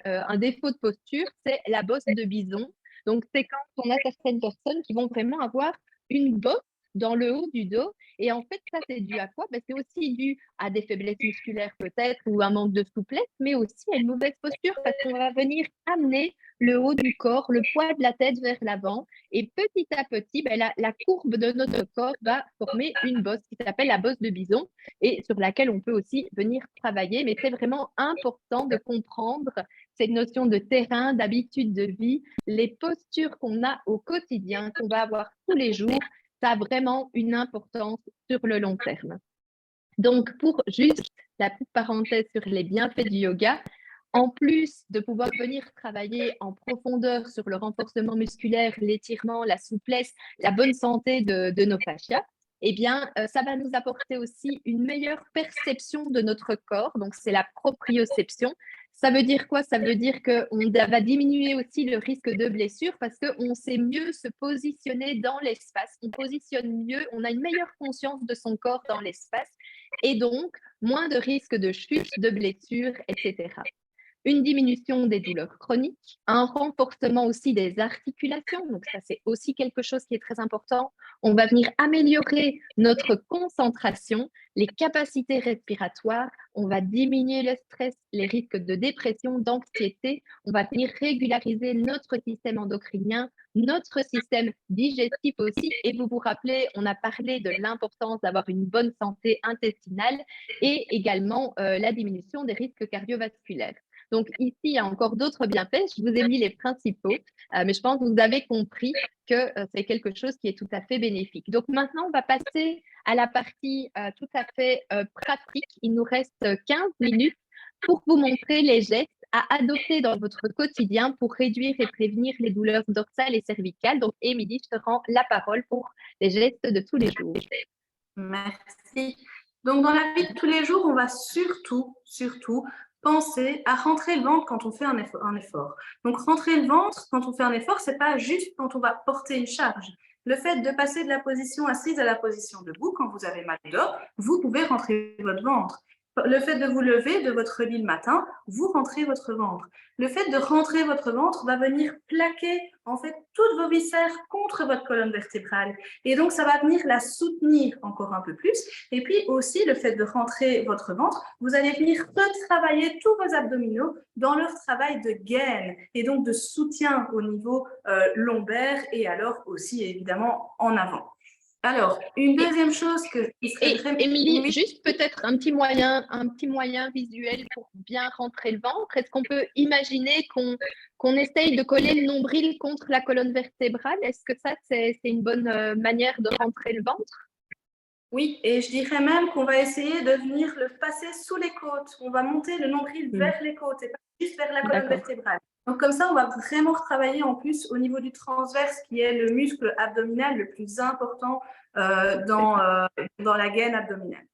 un défaut de posture, c'est la bosse de bison. Donc, c'est quand on a certaines personnes qui vont vraiment avoir une bosse dans le haut du dos. Et en fait, ça, c'est dû à quoi? Ben, c'est aussi dû à des faiblesses musculaires peut-être ou un manque de souplesse, mais aussi à une mauvaise posture parce qu'on va venir amener le haut du corps, le poids de la tête vers l'avant. Et petit à petit, ben, la courbe de notre corps va former une bosse qui s'appelle la bosse de bison et sur laquelle on peut aussi venir travailler. Mais c'est vraiment important de comprendre cette notion de terrain, d'habitude de vie, les postures qu'on a au quotidien, qu'on va avoir tous les jours, ça a vraiment une importance sur le long terme. Donc, pour juste la petite parenthèse sur les bienfaits du yoga, en plus de pouvoir venir travailler en profondeur sur le renforcement musculaire, l'étirement, la souplesse, la bonne santé de nos fascias, eh bien, ça va nous apporter aussi une meilleure perception de notre corps. Donc, c'est la proprioception. Ça veut dire quoi? Ça veut dire qu'on va diminuer aussi le risque de blessure parce qu'on sait mieux se positionner dans l'espace. On positionne mieux, on a une meilleure conscience de son corps dans l'espace et donc moins de risque de chute, de blessure, etc. Une diminution des douleurs chroniques, un renforcement aussi des articulations, donc ça c'est aussi quelque chose qui est très important. On va venir améliorer notre concentration, les capacités respiratoires, on va diminuer le stress, les risques de dépression, d'anxiété, on va venir régulariser notre système endocrinien, notre système digestif aussi. Et vous vous rappelez, on a parlé de l'importance d'avoir une bonne santé intestinale et également la diminution des risques cardiovasculaires. Donc ici, il y a encore d'autres bienfaits. Je vous ai mis les principaux, mais je pense que vous avez compris que c'est quelque chose qui est tout à fait bénéfique. Donc maintenant, on va passer à la partie tout à fait pratique. Il nous reste 15 minutes pour vous montrer les gestes à adopter dans votre quotidien pour réduire et prévenir les douleurs dorsales et cervicales. Donc, Émilie, je te rends la parole pour les gestes de tous les jours. Merci. Donc, dans la vie de tous les jours, on va surtout penser à rentrer le ventre quand on fait un effort. Donc, rentrer le ventre quand on fait un effort, ce n'est pas juste quand on va porter une charge. Le fait de passer de la position assise à la position debout, quand vous avez mal au dos, vous pouvez rentrer votre ventre. le fait de vous lever de votre lit le matin, vous rentrez votre ventre. Le fait de rentrer votre ventre va venir plaquer en fait toutes vos viscères contre votre colonne vertébrale. Et donc, ça va venir la soutenir encore un peu plus. Et puis aussi, le fait de rentrer votre ventre, vous allez venir retravailler tous vos abdominaux dans leur travail de gaine et donc de soutien au niveau lombaire et alors aussi évidemment en avant. Alors, une deuxième chose qui serait vraiment… Émilie, Oui. juste peut-être un petit moyen visuel pour bien rentrer le ventre. Est-ce qu'on peut imaginer qu'on essaye de coller le nombril contre la colonne vertébrale? Est-ce que ça, c'est une bonne manière de rentrer le ventre? Oui, et je dirais même qu'on va essayer de venir le passer sous les côtes. On va monter le nombril vers les côtes et pas juste vers la colonne D'accord. vertébrale. Donc comme ça, on va vraiment retravailler en plus au niveau du transverse, qui est le muscle abdominal le plus important dans la gaine abdominale.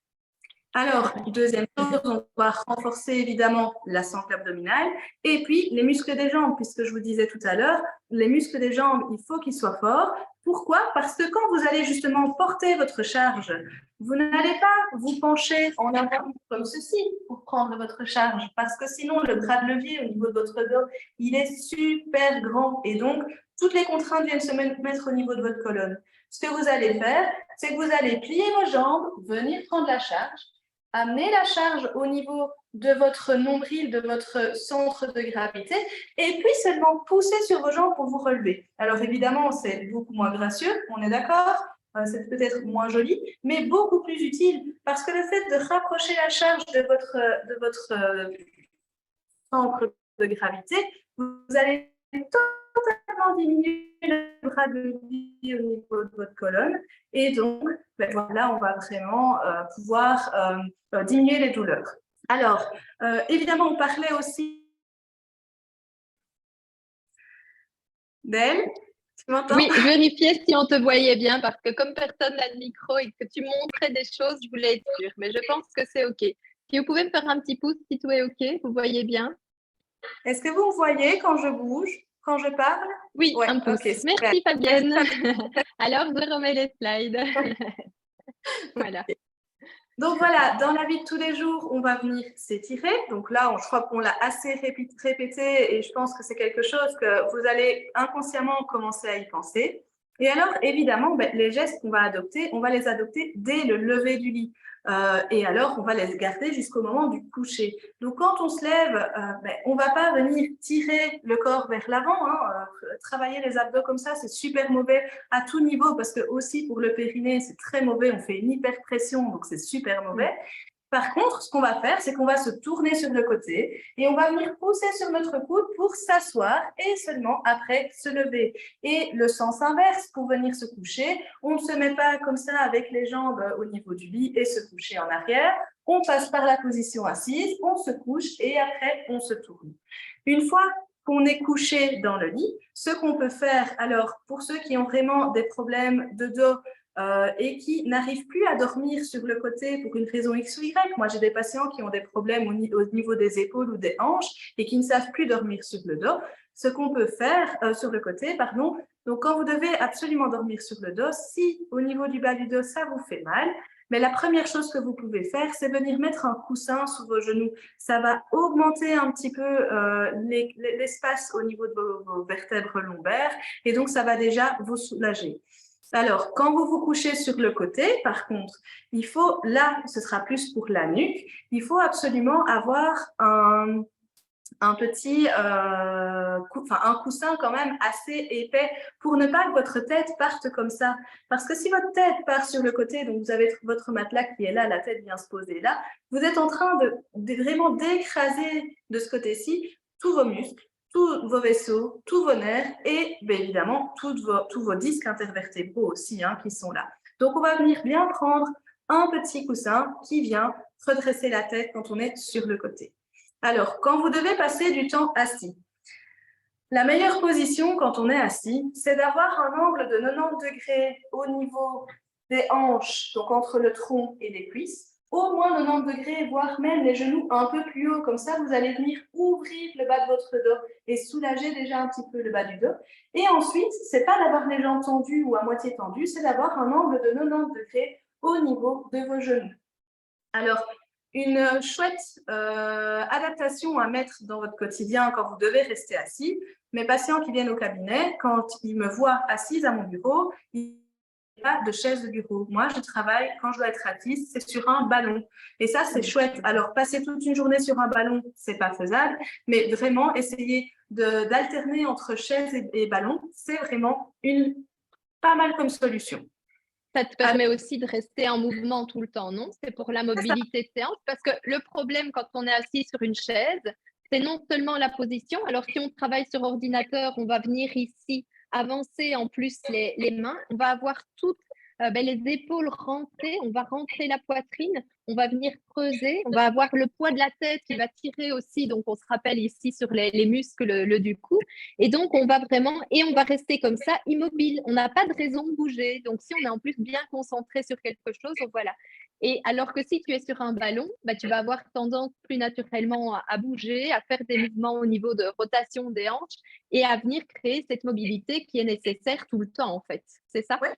Alors, deuxième chose, on va renforcer évidemment la sangle abdominale et puis les muscles des jambes, puisque je vous disais tout à l'heure, les muscles des jambes, il faut qu'ils soient forts. Pourquoi? Parce que quand vous allez justement porter votre charge, vous n'allez pas vous pencher en avant comme ceci pour prendre votre charge, parce que sinon le bras de levier au niveau de votre dos, il est super grand et donc toutes les contraintes viennent se mettre au niveau de votre colonne. Ce que vous allez faire, c'est que vous allez plier vos jambes, venir prendre la charge, amener la charge au niveau de votre nombril, de votre centre de gravité, et puis seulement pousser sur vos jambes pour vous relever. Alors évidemment, c'est beaucoup moins gracieux, on est d'accord, c'est peut-être moins joli, mais beaucoup plus utile, parce que le fait de rapprocher la charge de votre centre de gravité, vous allez totalement diminuer le bras de vie au niveau de votre colonne. Et donc, ben voilà, on va vraiment pouvoir diminuer les douleurs. Alors, évidemment, on parlait aussi d'elle. Tu m'entends? Oui, je vérifiais si on te voyait bien parce que comme personne n'a de micro et que tu montrais des choses, je voulais être sûre. Mais je pense que c'est OK. Si vous pouvez me faire un petit pouce si tout est OK, vous voyez bien? Est-ce que vous me voyez quand je bouge, quand je parle? Oui, Ouais, un pouce. ok, super. Merci Fabienne. Alors, je remets les slides. Voilà. Donc voilà, dans la vie de tous les jours, on va venir s'étirer. Donc là, je crois qu'on l'a assez répété et je pense que c'est quelque chose que vous allez inconsciemment commencer à y penser. Et alors, évidemment, les gestes qu'on va adopter, on va les adopter dès le lever du lit. Et alors, on va les garder jusqu'au moment du coucher. Donc, quand on se lève, on ne va pas venir tirer le corps vers l'avant. Travailler les abdos comme ça, c'est super mauvais à tout niveau parce que aussi pour le périnée, c'est très mauvais. On fait une hyperpression, donc c'est super mauvais. Par contre, ce qu'on va faire, c'est qu'on va se tourner sur le côté et on va venir pousser sur notre coude pour s'asseoir et seulement après se lever. Et le sens inverse, pour venir se coucher, on ne se met pas comme ça avec les jambes au niveau du lit et se coucher en arrière. On passe par la position assise, on se couche et après on se tourne. Une fois qu'on est couché dans le lit, ce qu'on peut faire, alors pour ceux qui ont vraiment des problèmes de dos, et qui n'arrivent plus à dormir sur le côté pour une raison X ou Y. Moi, j'ai des patients qui ont des problèmes au niveau des épaules ou des hanches et qui ne savent plus dormir sur le dos. Ce qu'on peut faire sur le côté, pardon. Donc, quand vous devez absolument dormir sur le dos, si au niveau du bas du dos, ça vous fait mal, mais la première chose que vous pouvez faire, c'est venir mettre un coussin sous vos genoux. Ça va augmenter un petit peu l'espace au niveau de vos vertèbres lombaires et donc ça va déjà vous soulager. Alors, quand vous vous couchez sur le côté, par contre, il faut, là, ce sera plus pour la nuque, il faut absolument avoir un petit un coussin quand même assez épais pour ne pas que votre tête parte comme ça. Parce que si votre tête part sur le côté, donc vous avez votre matelas qui est là, la tête vient se poser là, vous êtes en train de vraiment d'écraser de ce côté-ci tous vos muscles, tous vos vaisseaux, tous vos nerfs et bien évidemment tous vos disques intervertébraux aussi qui sont là. Donc on va venir bien prendre un petit coussin qui vient redresser la tête quand on est sur le côté. Alors, quand vous devez passer du temps assis, la meilleure position quand on est assis, c'est d'avoir un angle de 90 degrés au niveau des hanches, donc entre le tronc et les cuisses, au moins 90 degrés, voire même les genoux un peu plus haut. Comme ça, vous allez venir ouvrir le bas de votre dos et soulager déjà un petit peu le bas du dos. Et ensuite, c'est pas d'avoir les jambes tendues ou à moitié tendues, c'est d'avoir un angle de 90 degrés au niveau de vos genoux. Alors, une chouette adaptation à mettre dans votre quotidien quand vous devez rester assis. Mes patients qui viennent au cabinet, quand ils me voient assise à mon bureau, ils n'ont pas de chaise de bureau. Moi, je travaille, quand je dois être assise, c'est sur un ballon. Et ça, c'est chouette. Alors, passer toute une journée sur un ballon, c'est pas faisable, mais vraiment, essayer d'alterner entre chaise et ballon, c'est vraiment pas mal comme solution. Ça te permet aussi de rester en mouvement tout le temps, non? C'est pour la mobilité de séance, parce que le problème quand on est assis sur une chaise, c'est non seulement la position. Alors, si on travaille sur ordinateur, on va venir ici avancer en plus les mains. On va avoir toutes les épaules rentrées, on va rentrer la poitrine, on va venir creuser, on va avoir le poids de la tête qui va tirer aussi. Donc, on se rappelle ici sur les muscles du cou. Et donc, on va vraiment, et on va rester comme ça, immobile. On n'a pas de raison de bouger. Donc, si on est en plus bien concentré sur quelque chose, voilà. Et alors que si tu es sur un ballon, tu vas avoir tendance plus naturellement à bouger, à faire des mouvements au niveau de rotation des hanches et à venir créer cette mobilité qui est nécessaire tout le temps, en fait. C'est ça? Oui,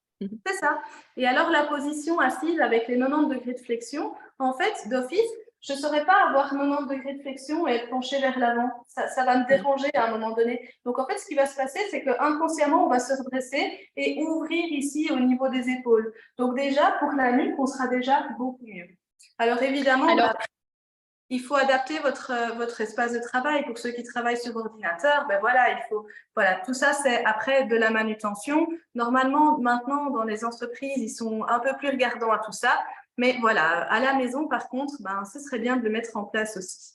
c'est ça. Et alors, la position assise avec les 90 degrés de flexion, en fait, d'office, je ne saurais pas avoir 90 degrés de flexion et être penchée vers l'avant. Ça va me déranger à un moment donné. Donc, en fait, ce qui va se passer, c'est qu'inconsciemment, on va se redresser et ouvrir ici au niveau des épaules. Donc, déjà, pour la nuque, on sera déjà beaucoup mieux. Alors, évidemment, il faut adapter votre espace de travail. Pour ceux qui travaillent sur ordinateur, tout ça, c'est après de la manutention. Normalement, maintenant, dans les entreprises, ils sont un peu plus regardants à tout ça. Mais voilà, à la maison, par contre, ce serait bien de le mettre en place aussi.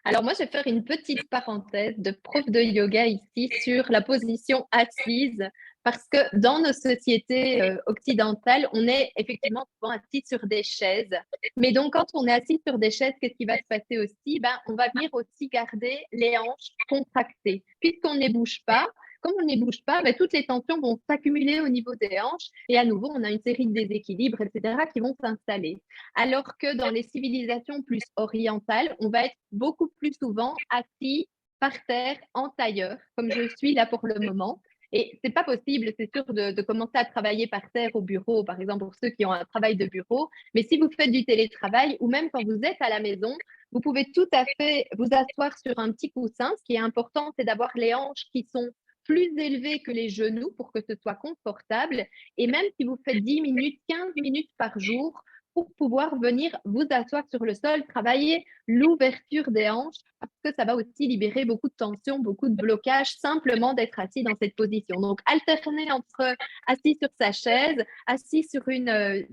Alors moi, je vais faire une petite parenthèse de prof de yoga ici sur la position assise, parce que dans nos sociétés occidentales, on est effectivement souvent assis sur des chaises. Mais donc, quand on est assis sur des chaises, qu'est-ce qui va se passer aussi? On va venir aussi garder les hanches contractées. Puisqu'on ne les bouge pas, comme on ne les bouge pas, toutes les tensions vont s'accumuler au niveau des hanches et à nouveau, on a une série de déséquilibres, etc., qui vont s'installer. Alors que dans les civilisations plus orientales, on va être beaucoup plus souvent assis par terre en tailleur, comme je suis là pour le moment. Et c'est pas possible, c'est sûr, de commencer à travailler par terre au bureau, par exemple pour ceux qui ont un travail de bureau. Mais si vous faites du télétravail ou même quand vous êtes à la maison, vous pouvez tout à fait vous asseoir sur un petit coussin. Ce qui est important, c'est d'avoir les hanches qui sont plus élevées que les genoux pour que ce soit confortable. Et même si vous faites 10 minutes, 15 minutes par jour, pour pouvoir venir vous asseoir sur le sol, travailler l'ouverture des hanches, parce que ça va aussi libérer beaucoup de tension, beaucoup de blocage, simplement d'être assis dans cette position. Donc, alterner entre assis sur sa chaise, assis sur une,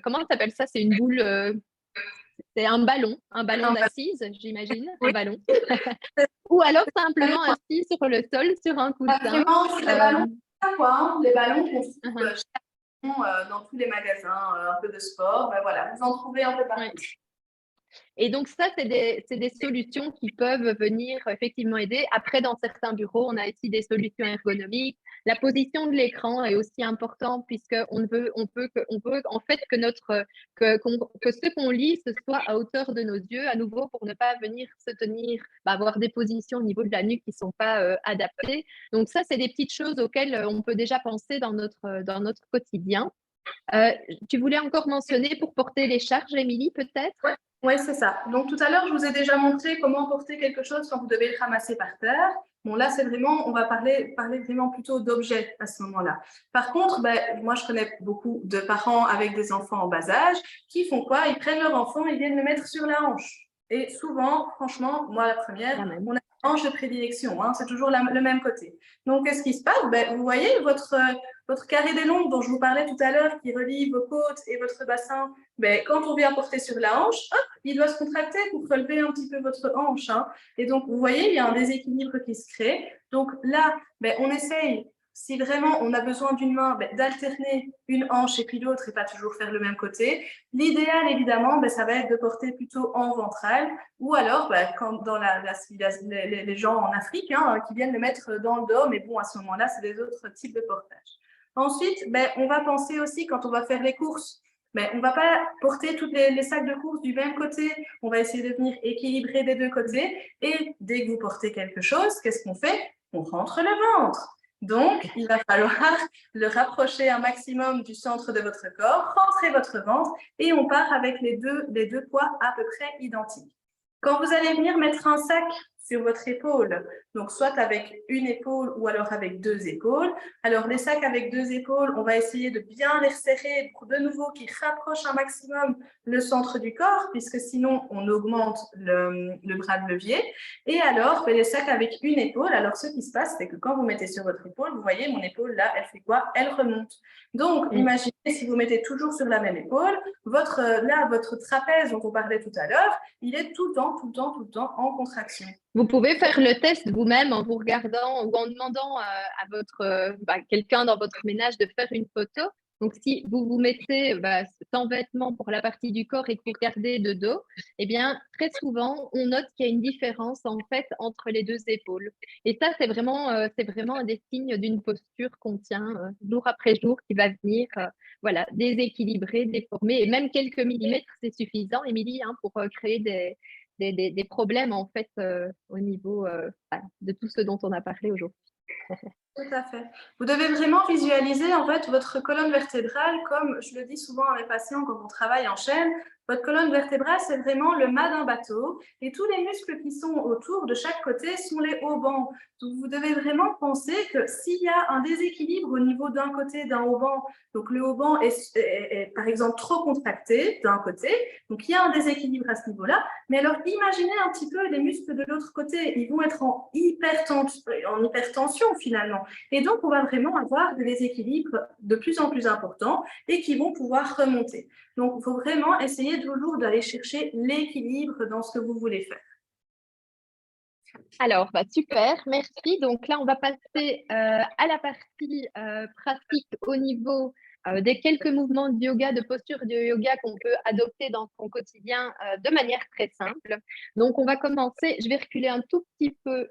comment on s'appelle ça? C'est une boule, c'est un ballon d'assise, j'imagine, un ballon. Ou alors simplement assis sur le sol, sur un coussin. Vraiment, les ballons, les ballons qu'on trouve dans tous les magasins, un peu de sport, voilà, vous en trouvez un peu partout. Ouais. Et donc ça, c'est des solutions qui peuvent venir effectivement aider. Après, dans certains bureaux, on a aussi des solutions ergonomiques. La position de l'écran est aussi importante puisqu'on veut en fait que ce qu'on lit, ce soit à hauteur de nos yeux, à nouveau pour ne pas venir se tenir, avoir des positions au niveau de la nuque qui ne sont pas adaptées. Donc ça, c'est des petites choses auxquelles on peut déjà penser dans notre quotidien. Tu voulais encore mentionner pour porter les charges, Émilie, peut-être? Oui, c'est ça. Donc, tout à l'heure, je vous ai déjà montré comment porter quelque chose quand vous devez le ramasser par terre. Bon, là, on va parler vraiment plutôt d'objets à ce moment-là. Par contre, moi, je connais beaucoup de parents avec des enfants en bas âge qui font quoi? Ils prennent leur enfant et viennent le mettre sur la hanche. Et souvent, franchement, moi, la première, on a une hanche de prédilection. C'est toujours le même côté. Donc, qu'est-ce qui se passe? Vous voyez votre carré des nombres dont je vous parlais tout à l'heure qui relie vos côtes et votre bassin, quand on vient porter sur la hanche, hop, il doit se contracter pour relever un petit peu votre hanche. Et donc, vous voyez, il y a un déséquilibre qui se crée. Donc là, on essaye, si vraiment on a besoin d'une main, d'alterner une hanche et puis l'autre et pas toujours faire le même côté. L'idéal, évidemment, ça va être de porter plutôt en ventral ou alors, comme dans les gens en Afrique qui viennent le mettre dans le dos, mais bon, à ce moment-là, c'est des autres types de portage. Ensuite, on va penser aussi quand on va faire les courses, on ne va pas porter tous les sacs de courses du même côté. On va essayer de venir équilibrer des deux côtés. Et dès que vous portez quelque chose, qu'est-ce qu'on fait? On rentre le ventre. Donc, il va falloir le rapprocher un maximum du centre de votre corps, rentrer votre ventre et on part avec les deux poids à peu près identiques. Quand vous allez venir mettre un sac sur votre épaule, donc soit avec une épaule ou alors avec deux épaules, alors les sacs avec deux épaules, on va essayer de bien les resserrer pour de nouveau qu'ils rapprochent un maximum le centre du corps, puisque sinon on augmente le bras de levier. Et alors, les sacs avec une épaule, alors ce qui se passe, c'est que quand vous mettez sur votre épaule, vous voyez, mon épaule là, elle fait quoi? Elle remonte. Donc, imaginez si vous mettez toujours sur la même épaule, votre trapèze dont on parlait tout à l'heure, il est tout le temps en contraction. Vous pouvez faire le test vous-même en vous regardant ou en demandant à votre quelqu'un dans votre ménage de faire une photo. Donc, si vous vous mettez sans vêtements pour la partie du corps et que vous regardez de dos, eh bien, très souvent, on note qu'il y a une différence en fait entre les deux épaules. Et ça, c'est vraiment un des signes d'une posture qu'on tient jour après jour qui va venir déséquilibrer, déformer. Et même quelques millimètres, c'est suffisant, Émilie, hein, pour créer des problèmes en fait au niveau de tout ce dont on a parlé aujourd'hui. Tout à fait. Vous devez vraiment visualiser en fait votre colonne vertébrale, comme je le dis souvent à mes patients quand on travaille en chaîne. Votre colonne vertébrale, c'est vraiment le mât d'un bateau et tous les muscles qui sont autour de chaque côté sont les haubans. Donc, vous devez vraiment penser que s'il y a un déséquilibre au niveau d'un côté d'un hauban, donc le hauban est par exemple trop contracté d'un côté, donc il y a un déséquilibre à ce niveau-là, mais alors imaginez un petit peu les muscles de l'autre côté, ils vont être en hypertension finalement. Et donc, on va vraiment avoir des déséquilibres de plus en plus importants et qui vont pouvoir remonter. Donc, il faut vraiment essayer toujours d'aller chercher l'équilibre dans ce que vous voulez faire. Alors, super, merci. Donc là, on va passer à la partie pratique au niveau des quelques mouvements de yoga, de posture de yoga qu'on peut adopter dans son quotidien de manière très simple. Donc, on va commencer. Je vais reculer un tout petit peu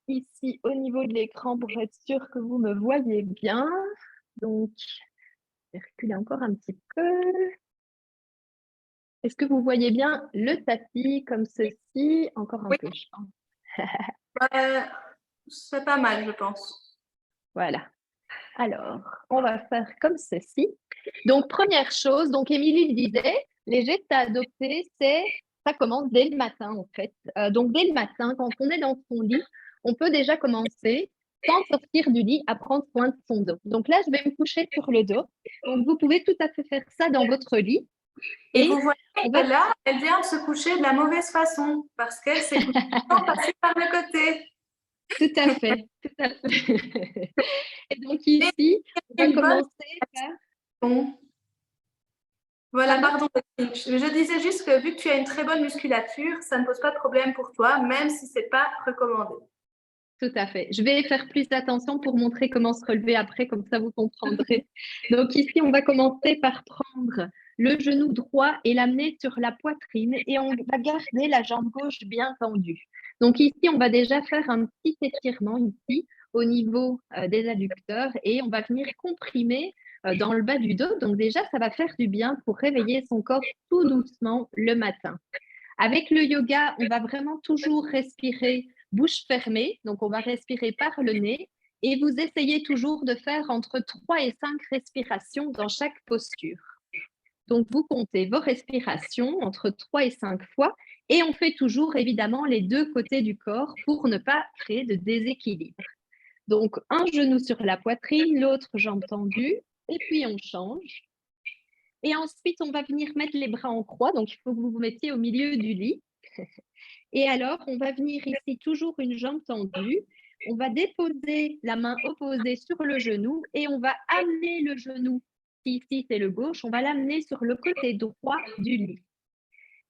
ici au niveau de l'écran pour être sûr que vous me voyez bien. Donc, je vais reculer encore un petit peu. Est-ce que vous voyez bien le tapis comme ceci? Encore un peu, je pense. C'est pas mal, je pense. Voilà. Alors, on va faire comme ceci. Donc, première chose, donc Émilie le disait, les gestes à adopter, ça commence dès le matin en fait. Donc, dès le matin, quand on est dans son lit, on peut déjà commencer, sans sortir du lit, à prendre soin de son dos. Donc là, je vais me coucher sur le dos. Donc, vous pouvez tout à fait faire ça dans votre lit. Et vous voyez que là, elle vient de se coucher de la mauvaise façon parce qu'elle s'est passée par le côté. Tout à fait, tout à fait. Et donc ici, on va commencer par... Bon. Voilà, pardon. Je disais juste que vu que tu as une très bonne musculature, ça ne pose pas de problème pour toi, même si ce n'est pas recommandé. Tout à fait. Je vais faire plus attention pour montrer comment se relever après, comme ça vous comprendrez. Donc ici, on va commencer par prendre le genou droit et l'amener sur la poitrine et on va garder la jambe gauche bien tendue. Donc ici, on va déjà faire un petit étirement ici au niveau des adducteurs et on va venir comprimer dans le bas du dos. Donc déjà, ça va faire du bien pour réveiller son corps tout doucement le matin. Avec le yoga, on va vraiment toujours respirer bouche fermée. Donc, on va respirer par le nez et vous essayez toujours de faire entre 3 et 5 respirations dans chaque posture. Donc, vous comptez vos respirations entre 3 et 5 fois et on fait toujours évidemment les deux côtés du corps pour ne pas créer de déséquilibre. Donc, un genou sur la poitrine, l'autre jambe tendue et puis on change. Et ensuite, on va venir mettre les bras en croix. Donc, il faut que vous vous mettiez au milieu du lit. Et alors, on va venir ici toujours une jambe tendue. On va déposer la main opposée sur le genou et on va amener le genou, ici c'est le gauche, on va l'amener sur le côté droit du lit.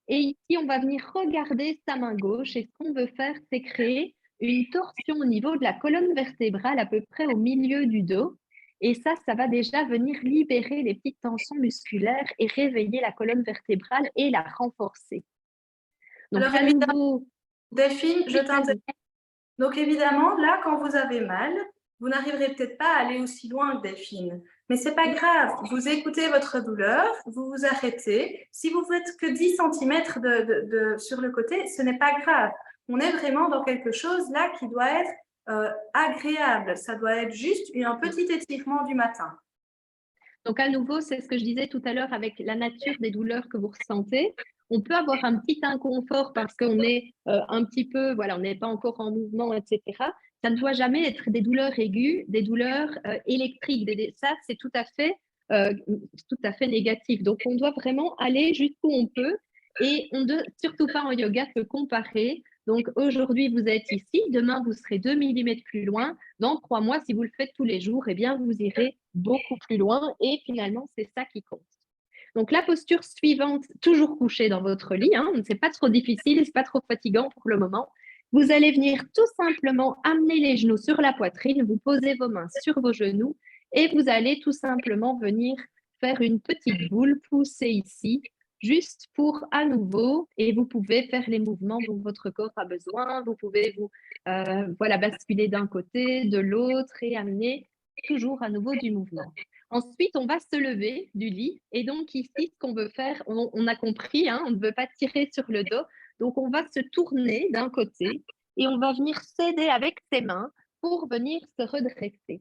Et ici, on va venir regarder sa main gauche et ce qu'on veut faire, c'est créer une torsion au niveau de la colonne vertébrale à peu près au milieu du dos. Et ça va déjà venir libérer les petites tensions musculaires et réveiller la colonne vertébrale et la renforcer. Donc, alors, évidemment, Delphine, je t'interromps. Donc, évidemment, là, quand vous avez mal, vous n'arriverez peut-être pas à aller aussi loin que Delphine. Mais ce n'est pas grave. Vous écoutez votre douleur, vous vous arrêtez. Si vous faites que 10 cm sur le côté, ce n'est pas grave. On est vraiment dans quelque chose là qui doit être agréable. Ça doit être juste un petit étirement du matin. Donc, à nouveau, c'est ce que je disais tout à l'heure avec la nature des douleurs que vous ressentez. On peut avoir un petit inconfort parce qu'on est un petit peu, voilà, on n'est pas encore en mouvement, etc. Ça ne doit jamais être des douleurs aiguës, des douleurs électriques. Ça, c'est tout à fait négatif. Donc, on doit vraiment aller jusqu'où on peut et on ne doit surtout pas en yoga se comparer. Donc, aujourd'hui, vous êtes ici, demain, vous serez 2 millimètres plus loin. Dans 3 mois, si vous le faites tous les jours, eh bien, vous irez beaucoup plus loin et finalement, c'est ça qui compte. Donc, la posture suivante, toujours couché dans votre lit, hein, c'est pas trop difficile, c'est pas trop fatigant pour le moment. Vous allez venir tout simplement amener les genoux sur la poitrine, vous posez vos mains sur vos genoux et vous allez tout simplement venir faire une petite boule, pousser ici, juste pour à nouveau, et vous pouvez faire les mouvements dont votre corps a besoin. Vous pouvez voilà, basculer d'un côté, de l'autre et amener toujours à nouveau du mouvement. Ensuite, on va se lever du lit. Et donc ici, ce qu'on veut faire, on a compris, hein, on ne veut pas tirer sur le dos. Donc, on va se tourner d'un côté et on va venir s'aider avec ses mains pour venir se redresser.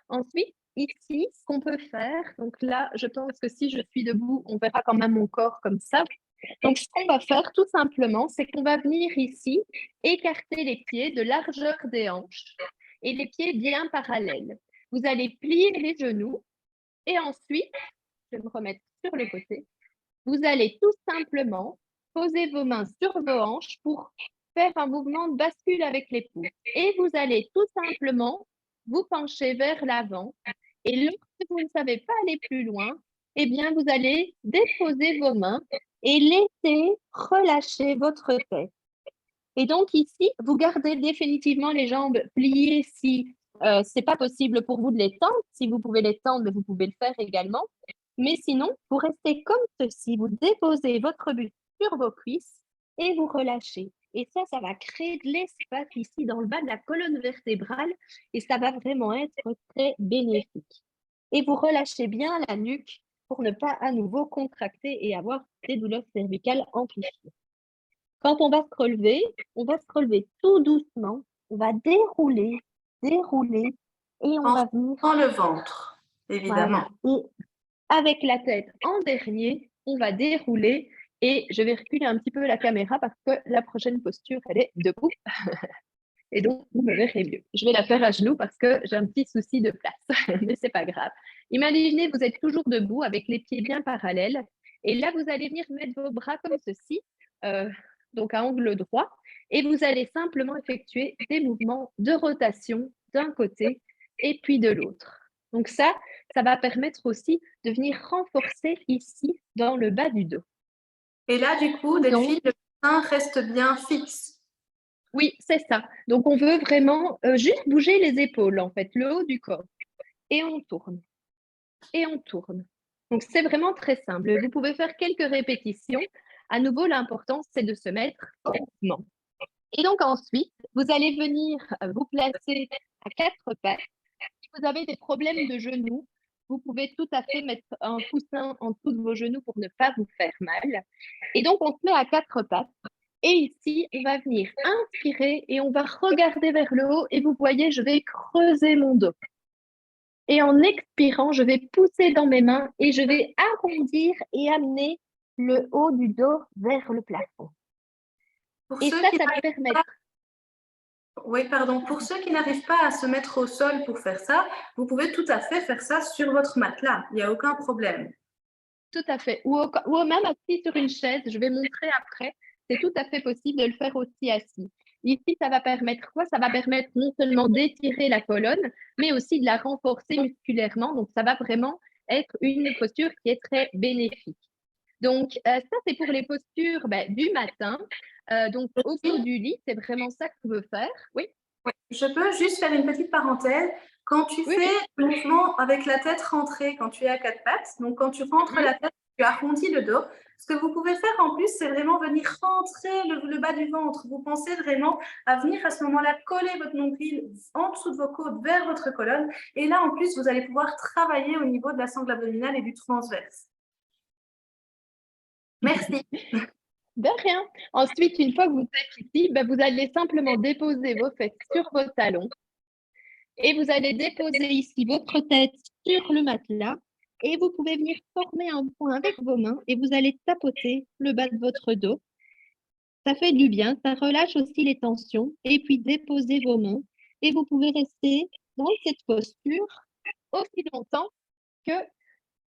Ensuite, ici, ce qu'on peut faire, donc là, je pense que si je suis debout, on verra quand même mon corps comme ça. Donc, ce qu'on va faire tout simplement, c'est qu'on va venir ici écarter les pieds de largeur des hanches et les pieds bien parallèles. Vous allez plier les genoux et ensuite, je vais me remettre sur le côté, vous allez tout simplement poser vos mains sur vos hanches pour faire un mouvement de bascule avec les pouces. Et vous allez tout simplement vous pencher vers l'avant. Et lorsque vous ne savez pas aller plus loin, eh bien, vous allez déposer vos mains et laisser relâcher votre tête. Et donc ici, vous gardez définitivement les jambes pliées si ce n'est pas possible pour vous de les tendre. Si vous pouvez les tendre, vous pouvez le faire également. Mais sinon, vous restez comme ceci. Vous déposez votre buste sur vos cuisses et vous relâchez. Et ça va créer de l'espace ici dans le bas de la colonne vertébrale et ça va vraiment être très bénéfique. Et vous relâchez bien la nuque pour ne pas à nouveau contracter et avoir des douleurs cervicales amplifiées. Quand on va se relever tout doucement, on va dérouler, dérouler et on va venir. Dans le ventre, évidemment. Voilà. Et avec la tête en dernier, on va dérouler et je vais reculer un petit peu la caméra parce que la prochaine posture, elle est debout. Et donc, vous me verrez mieux. Je vais la faire à genoux parce que j'ai un petit souci de place, mais c'est pas grave. Imaginez, vous êtes toujours debout avec les pieds bien parallèles. Et là, vous allez venir mettre vos bras comme ceci, donc à angle droit. Et vous allez simplement effectuer des mouvements de rotation d'un côté et puis de l'autre. Donc ça va permettre aussi de venir renforcer ici dans le bas du dos. Et là, du coup, Delphine, le sein reste bien fixe. Oui, c'est ça. Donc, on veut vraiment juste bouger les épaules, en fait, le haut du corps. Et on tourne. Et on tourne. Donc, c'est vraiment très simple. Vous pouvez faire quelques répétitions. À nouveau, l'important, c'est de se mettre en mouvement. Et donc, ensuite, vous allez venir vous placer à 4 pattes. Si vous avez des problèmes de genoux, vous pouvez tout à fait mettre un coussin en dessous de vos genoux pour ne pas vous faire mal. Et donc, on se met à 4 pattes. Et ici, on va venir inspirer et on va regarder vers le haut. Et vous voyez, je vais creuser mon dos. Et en expirant, je vais pousser dans mes mains et je vais arrondir et amener le haut du dos vers le plafond. Pour et ceux ça qui va permettre. Oui, pardon. Pour ceux qui n'arrivent pas à se mettre au sol pour faire ça, vous pouvez tout à fait faire ça sur votre matelas. Il n'y a aucun problème. Tout à fait. Ou même assis sur une chaise. Je vais montrer après. C'est tout à fait possible de le faire aussi assis. Ici, ça va permettre quoi? Ça va permettre non seulement d'étirer la colonne, mais aussi de la renforcer musculairement. Donc, ça va vraiment être une posture qui est très bénéfique. Donc, ça, c'est pour les postures du matin. Donc, au pied du lit, c'est vraiment ça que tu veux faire. Oui. Je peux juste faire une petite parenthèse. Quand tu fais le mouvement avec la tête rentrée, quand tu es à 4 pattes, donc quand tu rentres la tête, tu arrondis le dos. Ce que vous pouvez faire en plus, c'est vraiment venir rentrer le bas du ventre. Vous pensez vraiment à venir à ce moment-là coller votre nombril en dessous de vos côtes vers votre colonne. Et là, en plus, vous allez pouvoir travailler au niveau de la sangle abdominale et du transverse. Merci. De rien. Ensuite, une fois que vous êtes ici, ben, vous allez simplement déposer vos fesses sur vos talons et vous allez déposer ici votre tête sur le matelas et vous pouvez venir former un point avec vos mains et vous allez tapoter le bas de votre dos. Ça fait du bien, ça relâche aussi les tensions et puis déposez vos mains et vous pouvez rester dans cette posture aussi longtemps que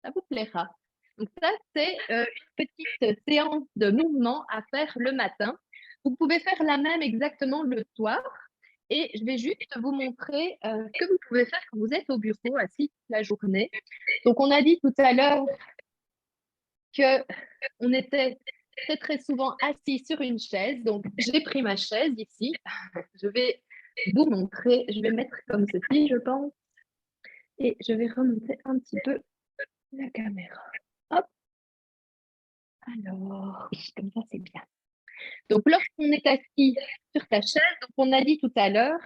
ça vous plaira. Donc ça, c'est une petite séance de mouvement à faire le matin. Vous pouvez faire la même exactement le soir. Et je vais juste vous montrer ce que vous pouvez faire quand vous êtes au bureau assis toute la journée. Donc, on a dit tout à l'heure qu'on était très, très souvent assis sur une chaise. Donc, j'ai pris ma chaise ici. Je vais vous montrer. Je vais mettre comme ceci, je pense. Et je vais remonter un petit peu la caméra. Hop. Alors, oui, comme ça, c'est bien. Donc, lorsqu'on est assis sur ta chaise, donc on a dit tout à l'heure,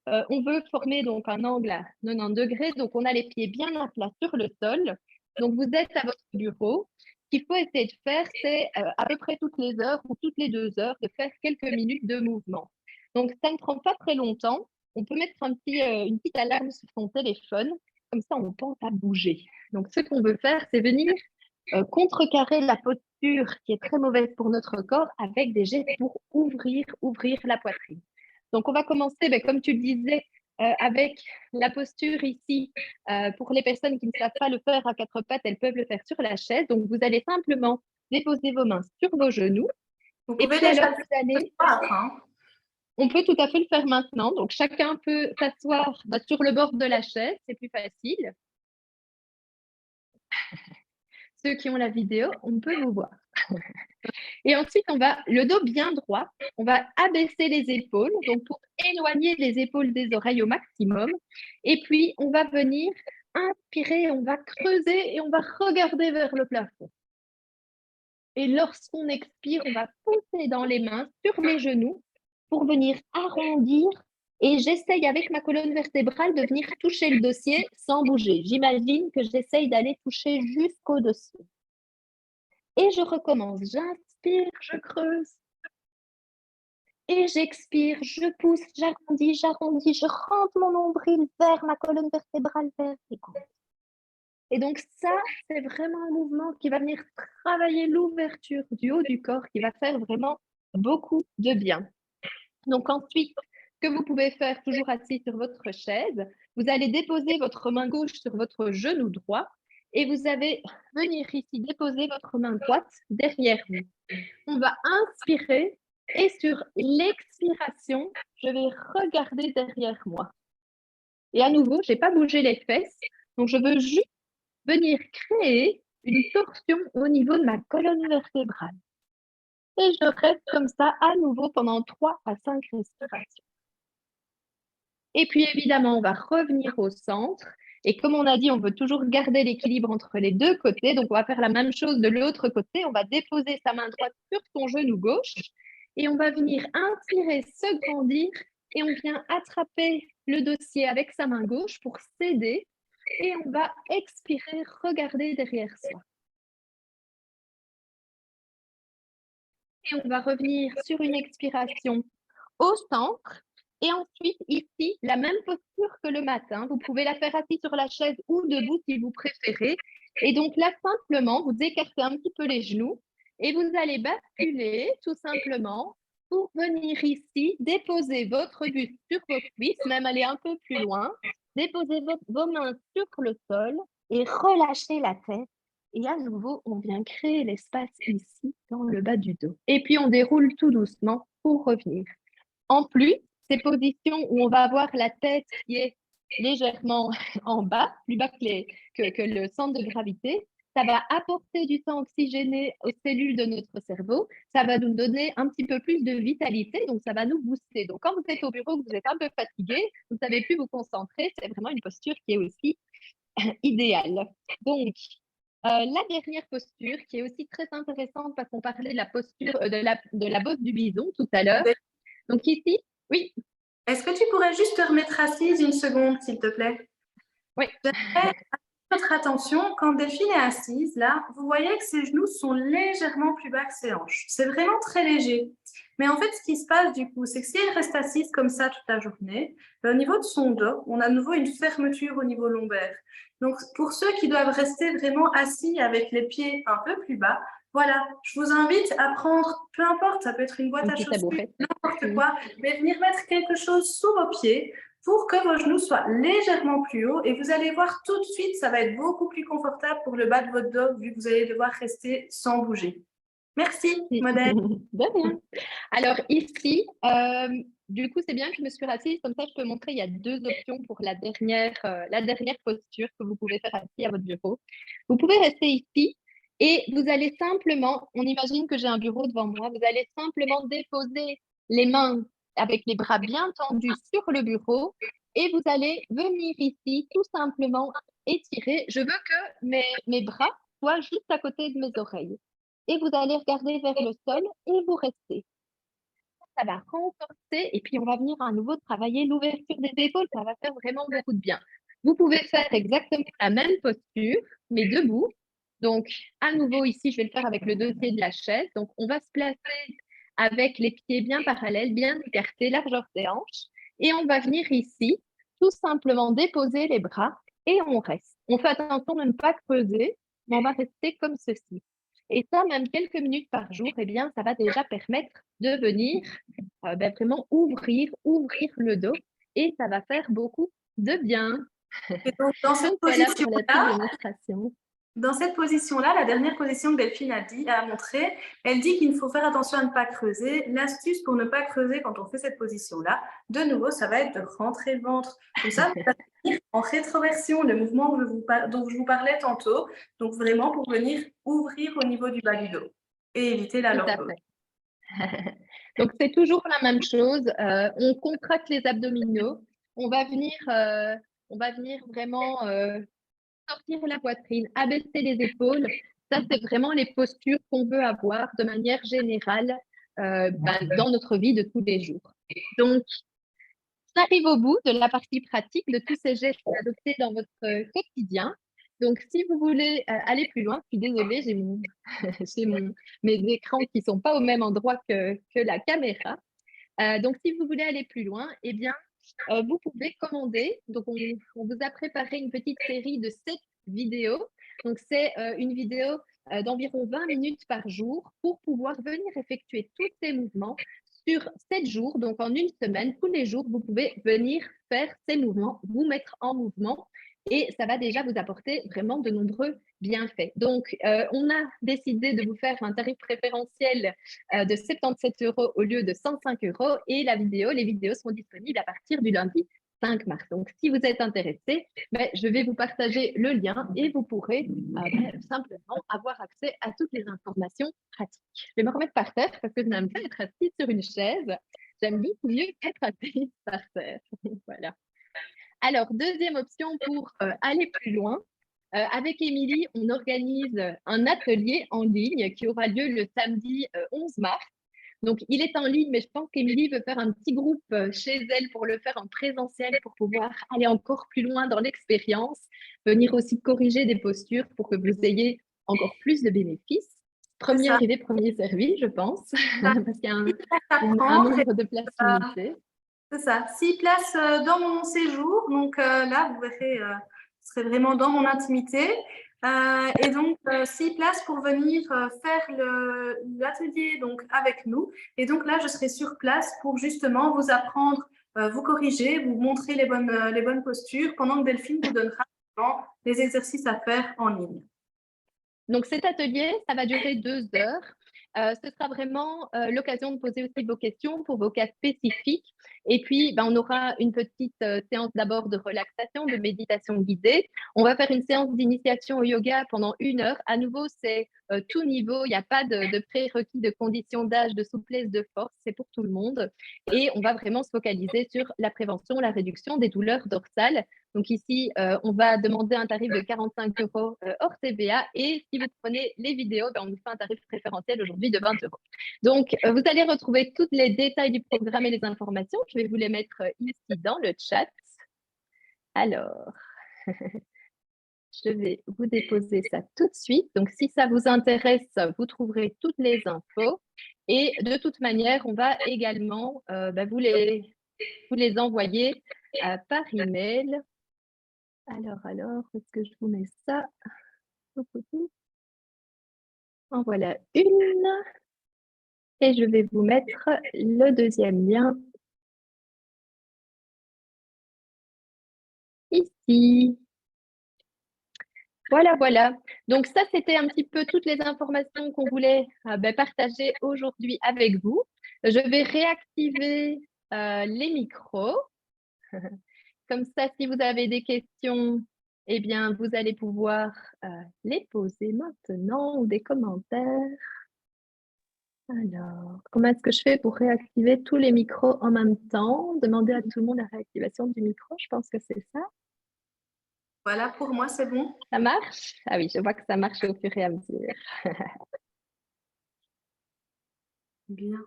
on veut former donc un angle à 90 degrés. Donc, on a les pieds bien à plat sur le sol. Donc, vous êtes à votre bureau. Ce qu'il faut essayer de faire, c'est à peu près toutes les heures ou toutes les 2 heures de faire quelques minutes de mouvement. Donc, ça ne prend pas très longtemps. On peut mettre une petite alarme sur son téléphone. Comme ça, on pense à bouger. Donc, ce qu'on veut faire, c'est venir contrecarrer la posture qui est très mauvaise pour notre corps avec des gestes pour ouvrir la poitrine. Donc, on va commencer, comme tu le disais, avec la posture ici. Pour les personnes qui ne savent pas le faire à quatre pattes, elles peuvent le faire sur la chaise. Donc, vous allez simplement déposer vos mains sur vos genoux. Vous Et pouvez puis déjà alors, le vous faire ce allez... soir, hein. On peut tout à fait le faire maintenant. Donc, chacun peut s'asseoir sur le bord de la chaise. C'est plus facile. Ceux qui ont la vidéo, on peut vous voir. Et ensuite, on va le dos bien droit. On va abaisser les épaules, donc pour éloigner les épaules des oreilles au maximum. Et puis, on va venir inspirer, on va creuser et on va regarder vers le plafond. Et lorsqu'on expire, on va pousser dans les mains sur les genoux pour venir arrondir. Et j'essaye avec ma colonne vertébrale de venir toucher le dossier sans bouger. J'imagine que j'essaye d'aller toucher jusqu'au dossier. Et je recommence. J'inspire, je creuse. Et j'expire, je pousse, j'arrondis, je rentre mon nombril vers ma colonne vertébrale, vers les côtes. Et donc ça, c'est vraiment un mouvement qui va venir travailler l'ouverture du haut du corps, qui va faire vraiment beaucoup de bien. Donc ensuite, ce que vous pouvez faire toujours assis sur votre chaise, vous allez déposer votre main gauche sur votre genou droit et vous allez venir ici déposer votre main droite derrière vous. On va inspirer et sur l'expiration, je vais regarder derrière moi. Et à nouveau, je n'ai pas bougé les fesses, donc je veux juste venir créer une torsion au niveau de ma colonne vertébrale. Et je reste comme ça à nouveau pendant 3 à 5 respirations. Et puis évidemment, on va revenir au centre. Et comme on a dit, on veut toujours garder l'équilibre entre les deux côtés. Donc, on va faire la même chose de l'autre côté. On va déposer sa main droite sur son genou gauche. Et on va venir inspirer, se grandir. Et on vient attraper le dossier avec sa main gauche pour s'aider. Et on va expirer, regarder derrière soi. Et on va revenir sur une expiration au centre. Et ensuite, ici, la même posture que le matin. Vous pouvez la faire assis sur la chaise ou debout si vous préférez. Et donc là, simplement, vous écartez un petit peu les genoux et vous allez basculer tout simplement pour venir ici, déposer votre buste sur vos cuisses, même aller un peu plus loin. Déposez vos mains sur le sol et relâchez la tête. Et à nouveau, on vient créer l'espace ici, dans le bas du dos. Et puis, on déroule tout doucement pour revenir. En plus, ces positions où on va avoir la tête qui est légèrement en bas, plus bas que le centre de gravité, ça va apporter du sang oxygéné aux cellules de notre cerveau, ça va nous donner un petit peu plus de vitalité, donc ça va nous booster. Donc quand vous êtes au bureau, que vous êtes un peu fatigué, vous ne savez plus vous concentrer, c'est vraiment une posture qui est aussi idéale. Donc, la dernière posture qui est aussi très intéressante parce qu'on parlait de la posture de la bosse du bison tout à l'heure. Donc ici, oui. Est-ce que tu pourrais juste te remettre assise une seconde, s'il te plaît? Oui. J'aimerais votre attention, quand Delphine est assise, là, vous voyez que ses genoux sont légèrement plus bas que ses hanches. C'est vraiment très léger. Mais en fait, ce qui se passe du coup, c'est que si elle reste assise comme ça toute la journée, au niveau de son dos, on a à nouveau une fermeture au niveau lombaire. Donc, pour ceux qui doivent rester vraiment assis avec les pieds un peu plus bas, voilà, je vous invite à prendre, peu importe, ça peut être une boîte Un à petit chaussures, tabouret. n'importe quoi, mais venir mettre quelque chose sous vos pieds pour que vos genoux soient légèrement plus hauts et vous allez voir tout de suite, ça va être beaucoup plus confortable pour le bas de votre dos vu que vous allez devoir rester sans bouger. Merci, modèle. De rien. Alors ici, du coup, c'est bien que je me suis assise, comme ça je peux montrer, il y a deux options pour la dernière posture que vous pouvez faire assis à votre bureau. Vous pouvez rester ici et vous allez simplement, on imagine que j'ai un bureau devant moi, vous allez simplement déposer les mains avec les bras bien tendus sur le bureau et vous allez venir ici tout simplement étirer. Je veux que mes bras soient juste à côté de mes oreilles et vous allez regarder vers le sol et vous restez. Ça va renforcer et puis on va venir à nouveau travailler l'ouverture des épaules. Ça va faire vraiment beaucoup de bien. Vous pouvez faire exactement la même posture, mais debout. Donc, à nouveau ici, je vais le faire avec le dossier de la chaise. Donc, on va se placer avec les pieds bien parallèles, bien écartés, largeur des hanches. Et on va venir ici, tout simplement déposer les bras et on reste. On fait attention de ne pas creuser, mais on va rester comme ceci. Et ça, même quelques minutes par jour, eh bien, ça va déjà permettre de venir vraiment ouvrir le dos et ça va faire beaucoup de bien. Et donc, dans cette Donc voilà pour la petite position-là, démonstration. dans cette position-là, la dernière position que Delphine a montrée, elle dit qu'il faut faire attention à ne pas creuser. L'astuce pour ne pas creuser quand on fait cette position-là, de nouveau, ça va être de rentrer le ventre. Comme ça, vous allez venir en rétroversion, le mouvement dont je vous parlais tantôt. Donc vraiment pour venir ouvrir au niveau du bas du dos et éviter la Tout à lordose. fait. Donc c'est toujours la même chose. On contracte les abdominaux. On va venir vraiment sortir la poitrine, abaisser les épaules. Ça, c'est vraiment les postures qu'on veut avoir de manière générale dans notre vie de tous les jours. Donc, on arrive au bout de la partie pratique de tous ces gestes adoptés dans votre quotidien. Donc, si vous voulez aller plus loin, je suis désolée, j'ai mes écrans qui ne sont pas au même endroit que la caméra. Donc, si vous voulez aller plus loin, eh bien, vous pouvez commander. Donc, on vous a préparé une petite série de 7 vidéos. Donc, c'est une vidéo d'environ 20 minutes par jour pour pouvoir venir effectuer tous ces mouvements sur 7 jours. Donc, en une semaine, tous les jours, vous pouvez venir faire ces mouvements, vous mettre en mouvement et ça va déjà vous apporter vraiment de nombreux bienfaits. Donc, on a décidé de vous faire un tarif préférentiel de 77 € au lieu de 105 € et les vidéos seront disponibles à partir du lundi 5 mars. Donc, si vous êtes intéressé, je vais vous partager le lien et vous pourrez simplement avoir accès à toutes les informations pratiques. Je vais me remettre par terre parce que je n'aime pas être assise sur une chaise. J'aime beaucoup mieux être assise par terre. Voilà. Alors, deuxième option pour aller plus loin. Avec Émilie, on organise un atelier en ligne qui aura lieu le samedi 11 mars. Donc, il est en ligne, mais je pense qu'Émilie veut faire un petit groupe chez elle pour le faire en présentiel, pour pouvoir aller encore plus loin dans l'expérience, venir aussi corriger des postures pour que vous ayez encore plus de bénéfices. Premier arrivé, premier servi, je pense, parce qu'il y a un nombre de places limitées. C'est ça. 6 places dans mon séjour. Donc là, vous verrez, ce serait vraiment dans mon intimité. Et donc, 6 places pour venir faire l'atelier donc avec nous. Et donc là, je serai sur place pour justement vous apprendre, vous corriger, vous montrer les bonnes postures pendant que Delphine vous donnera les exercices à faire en ligne. Donc cet atelier, ça va durer 2 heures. Ce sera vraiment l'occasion de poser aussi vos questions pour vos cas spécifiques. Et puis, on aura une petite séance d'abord de relaxation, de méditation guidée. On va faire une séance d'initiation au yoga pendant 1 heure. À nouveau, c'est tout niveau. Il n'y a pas de prérequis de conditions d'âge, de souplesse, de force. C'est pour tout le monde. Et on va vraiment se focaliser sur la prévention, la réduction des douleurs dorsales. Donc ici, on va demander un tarif de 45 € hors TVA. Et si vous prenez les vidéos, on vous fait un tarif préférentiel aujourd'hui de 20 €. Donc, vous allez retrouver tous les détails du programme et les informations. Je vais vous les mettre ici dans le chat. Alors, je vais vous déposer ça tout de suite. Donc, si ça vous intéresse, vous trouverez toutes les infos. Et de toute manière, on va également vous les envoyer par email. Alors, est-ce que je vous mets ça? En voilà une. Et je vais vous mettre le deuxième lien ici. Voilà. Donc ça, c'était un petit peu toutes les informations qu'on voulait partager aujourd'hui avec vous. Je vais réactiver les micros. Comme ça, si vous avez des questions, eh bien, vous allez pouvoir les poser maintenant ou des commentaires. Alors, comment est-ce que je fais pour réactiver tous les micros en même temps? Demander à tout le monde la réactivation du micro, je pense que c'est ça. Voilà, pour moi, c'est bon. Ça marche? Ah oui, je vois que ça marche au fur et à mesure. Bien.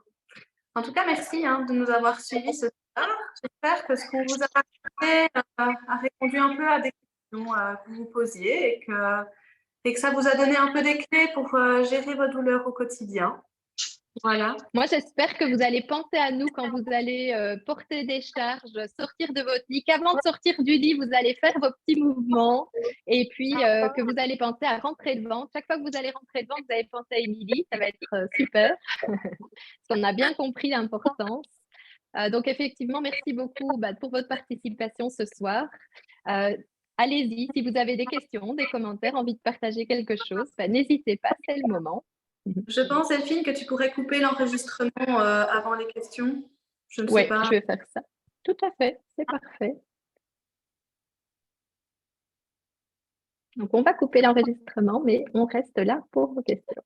En tout cas, merci de nous avoir suivis ce soir. J'espère que ce qu'on vous a partagé a répondu un peu à des questions que vous posiez et que ça vous a donné un peu des clés pour gérer vos douleurs au quotidien. Voilà. Moi, j'espère que vous allez penser à nous quand vous allez porter des charges, sortir de votre lit, qu'avant de sortir du lit, vous allez faire vos petits mouvements et puis que vous allez penser à rentrer le ventre. Chaque fois que vous allez rentrer le ventre, vous allez penser à Émilie. Ça va être super parce qu'on a bien compris l'importance. Donc, effectivement, merci beaucoup pour votre participation ce soir. Allez-y, si vous avez des questions, des commentaires, envie de partager quelque chose, n'hésitez pas, c'est le moment. Je pense, Delphine, que tu pourrais couper l'enregistrement avant les questions. Je ne sais Oui, pas. je vais faire ça. Tout à fait, c'est parfait. Donc, on va couper l'enregistrement, mais on reste là pour vos questions.